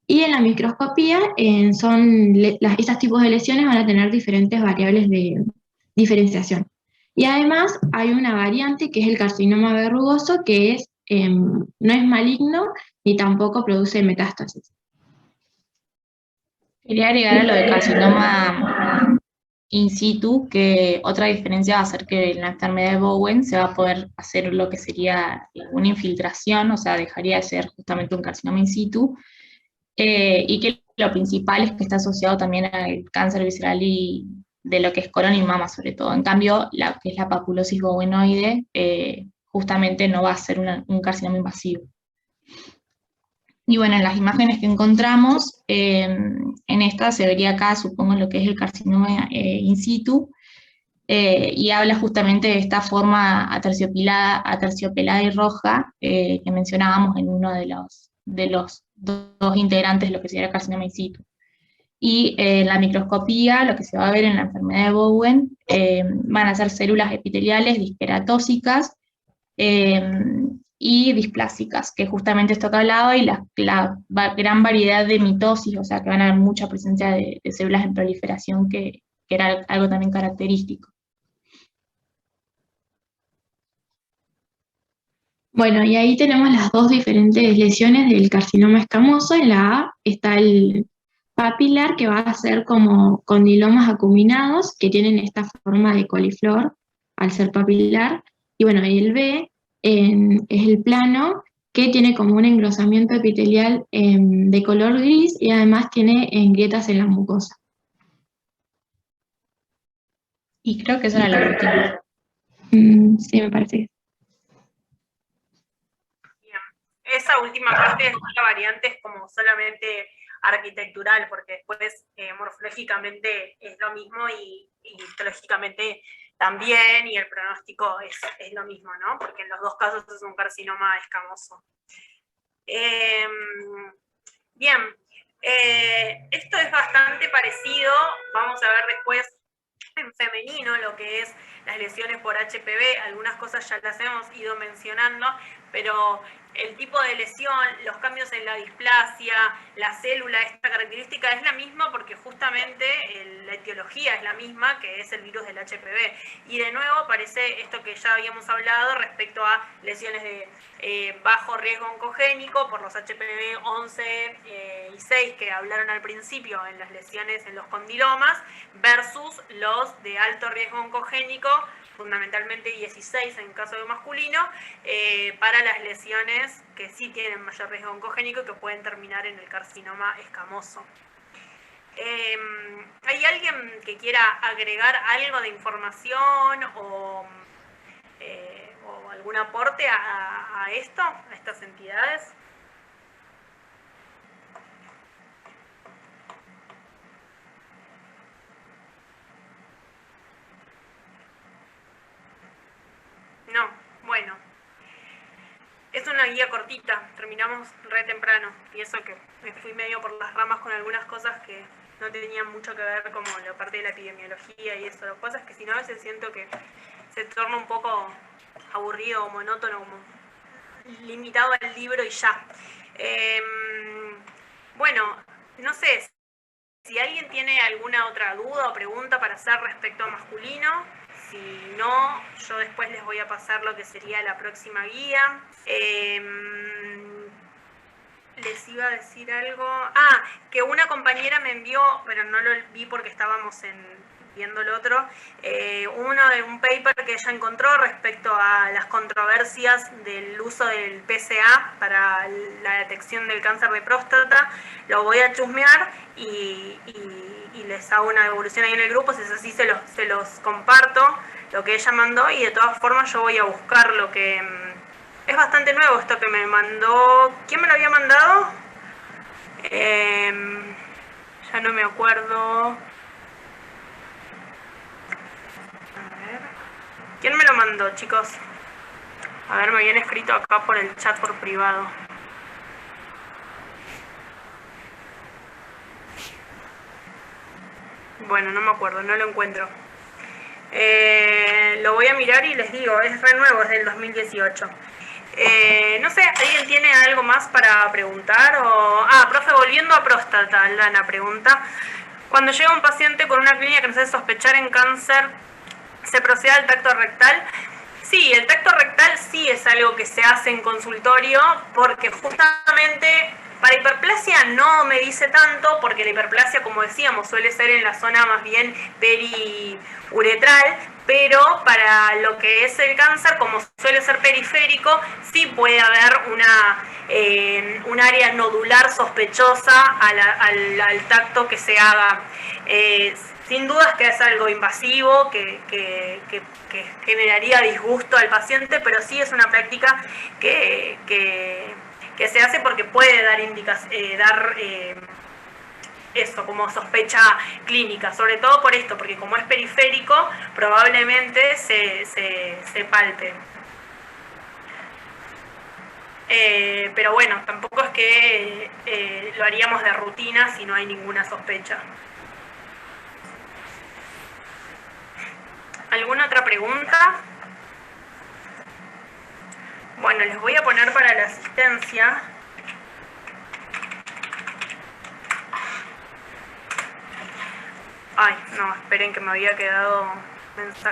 y en la microscopía estos tipos de lesiones van a tener diferentes variables de diferenciación. Y además hay una variante que es el carcinoma verrugoso, que no es maligno ni tampoco produce metástasis. Quería agregar a lo de carcinoma in situ, que otra diferencia va a ser que en la enfermedad de Bowen se va a poder hacer lo que sería una infiltración, o sea, dejaría de ser justamente un carcinoma in situ, y que lo principal es que está asociado también al cáncer visceral y de lo que es colon y mama sobre todo. En cambio, la que es la papulosis bowenoide, justamente no va a ser un carcinoma invasivo. Y bueno, en las imágenes que encontramos, en esta se vería acá, supongo, lo que es el carcinoma in situ, y habla justamente de esta forma aterciopelada y roja que mencionábamos en uno de los dos integrantes de lo que sería el carcinoma in situ. Y en la microscopía, lo que se va a ver en la enfermedad de Bowen, van a ser células epiteliales disqueratóxicas y displásicas, que justamente esto que hablaba, y la gran variedad de mitosis, o sea que van a haber mucha presencia de células en proliferación, que era algo también característico. Bueno, y ahí tenemos las dos diferentes lesiones del carcinoma escamoso. En la A está el papilar, que va a ser como condilomas acuminados, que tienen esta forma de coliflor al ser papilar. Y bueno, y el B es el plano, que tiene como un engrosamiento epitelial de color gris, y además tiene grietas en la mucosa. Y creo que esa era la última. Sí, me parece. Esa última parte de la variante es como solamente arquitectural, porque después morfológicamente es lo mismo y histológicamente también, y el pronóstico es lo mismo, ¿no? Porque en los dos casos es un carcinoma escamoso. Bien, esto es bastante parecido, vamos a ver después en femenino lo que es las lesiones por HPV, algunas cosas ya las hemos ido mencionando, pero el tipo de lesión, los cambios en la displasia, la célula, esta característica es la misma porque justamente la etiología es la misma, que es el virus del HPV. Y de nuevo aparece esto que ya habíamos hablado respecto a lesiones de bajo riesgo oncogénico por los HPV 11 y 6 que hablaron al principio en las lesiones en los condilomas, versus los de alto riesgo oncogénico, fundamentalmente 16 en caso de masculino, para las lesiones que sí tienen mayor riesgo oncogénico y que pueden terminar en el carcinoma escamoso. ¿Hay alguien que quiera agregar algo de información o algún aporte a esto, a estas entidades? No, bueno. Es una guía cortita, terminamos re temprano, y eso que me fui medio por las ramas con algunas cosas que no tenían mucho que ver, como la parte de la epidemiología y eso, cosas que si no a veces siento que se torna un poco aburrido o monótono, como limitado al libro y ya. Bueno, no sé, si alguien tiene alguna otra duda o pregunta para hacer respecto a masculino. Si no, yo después les voy a pasar lo que sería la próxima guía. Les iba a decir algo. Que una compañera me envió, pero no lo vi porque estábamos viendo el otro, uno de un paper que ella encontró respecto a las controversias del uso del PSA para la detección del cáncer de próstata. Lo voy a chusmear y les hago una devolución ahí en el grupo, si es así se los comparto, lo que ella mandó, y de todas formas yo voy a buscar lo que... es bastante nuevo esto que me mandó... ¿Quién me lo había mandado? Ya no me acuerdo. A ver. ¿Quién me lo mandó, chicos? A ver, me habían escrito acá por el chat por privado. Bueno, no me acuerdo, no lo encuentro. Lo voy a mirar y les digo, es re nuevo, es del 2018. No sé, ¿alguien tiene algo más para preguntar? Profe, volviendo a próstata, Aldana pregunta. Cuando llega un paciente con una clínica que nos hace sospechar en cáncer, ¿se procede al tacto rectal? Sí, el tacto rectal sí es algo que se hace en consultorio, porque justamente para hiperplasia no me dice tanto, porque la hiperplasia, como decíamos, suele ser en la zona más bien periuretral, pero para lo que es el cáncer, como suele ser periférico, sí puede haber un área nodular sospechosa al tacto que se haga. Sin dudas que es algo invasivo, que generaría disgusto al paciente, pero sí es una práctica que se hace porque puede dar eso como sospecha clínica, sobre todo por esto, porque como es periférico, probablemente se palpe. Pero bueno, tampoco es que lo haríamos de rutina si no hay ninguna sospecha. ¿Alguna otra pregunta? Bueno, les voy a poner para la asistencia. Ay, no, esperen que me había quedado mensaje.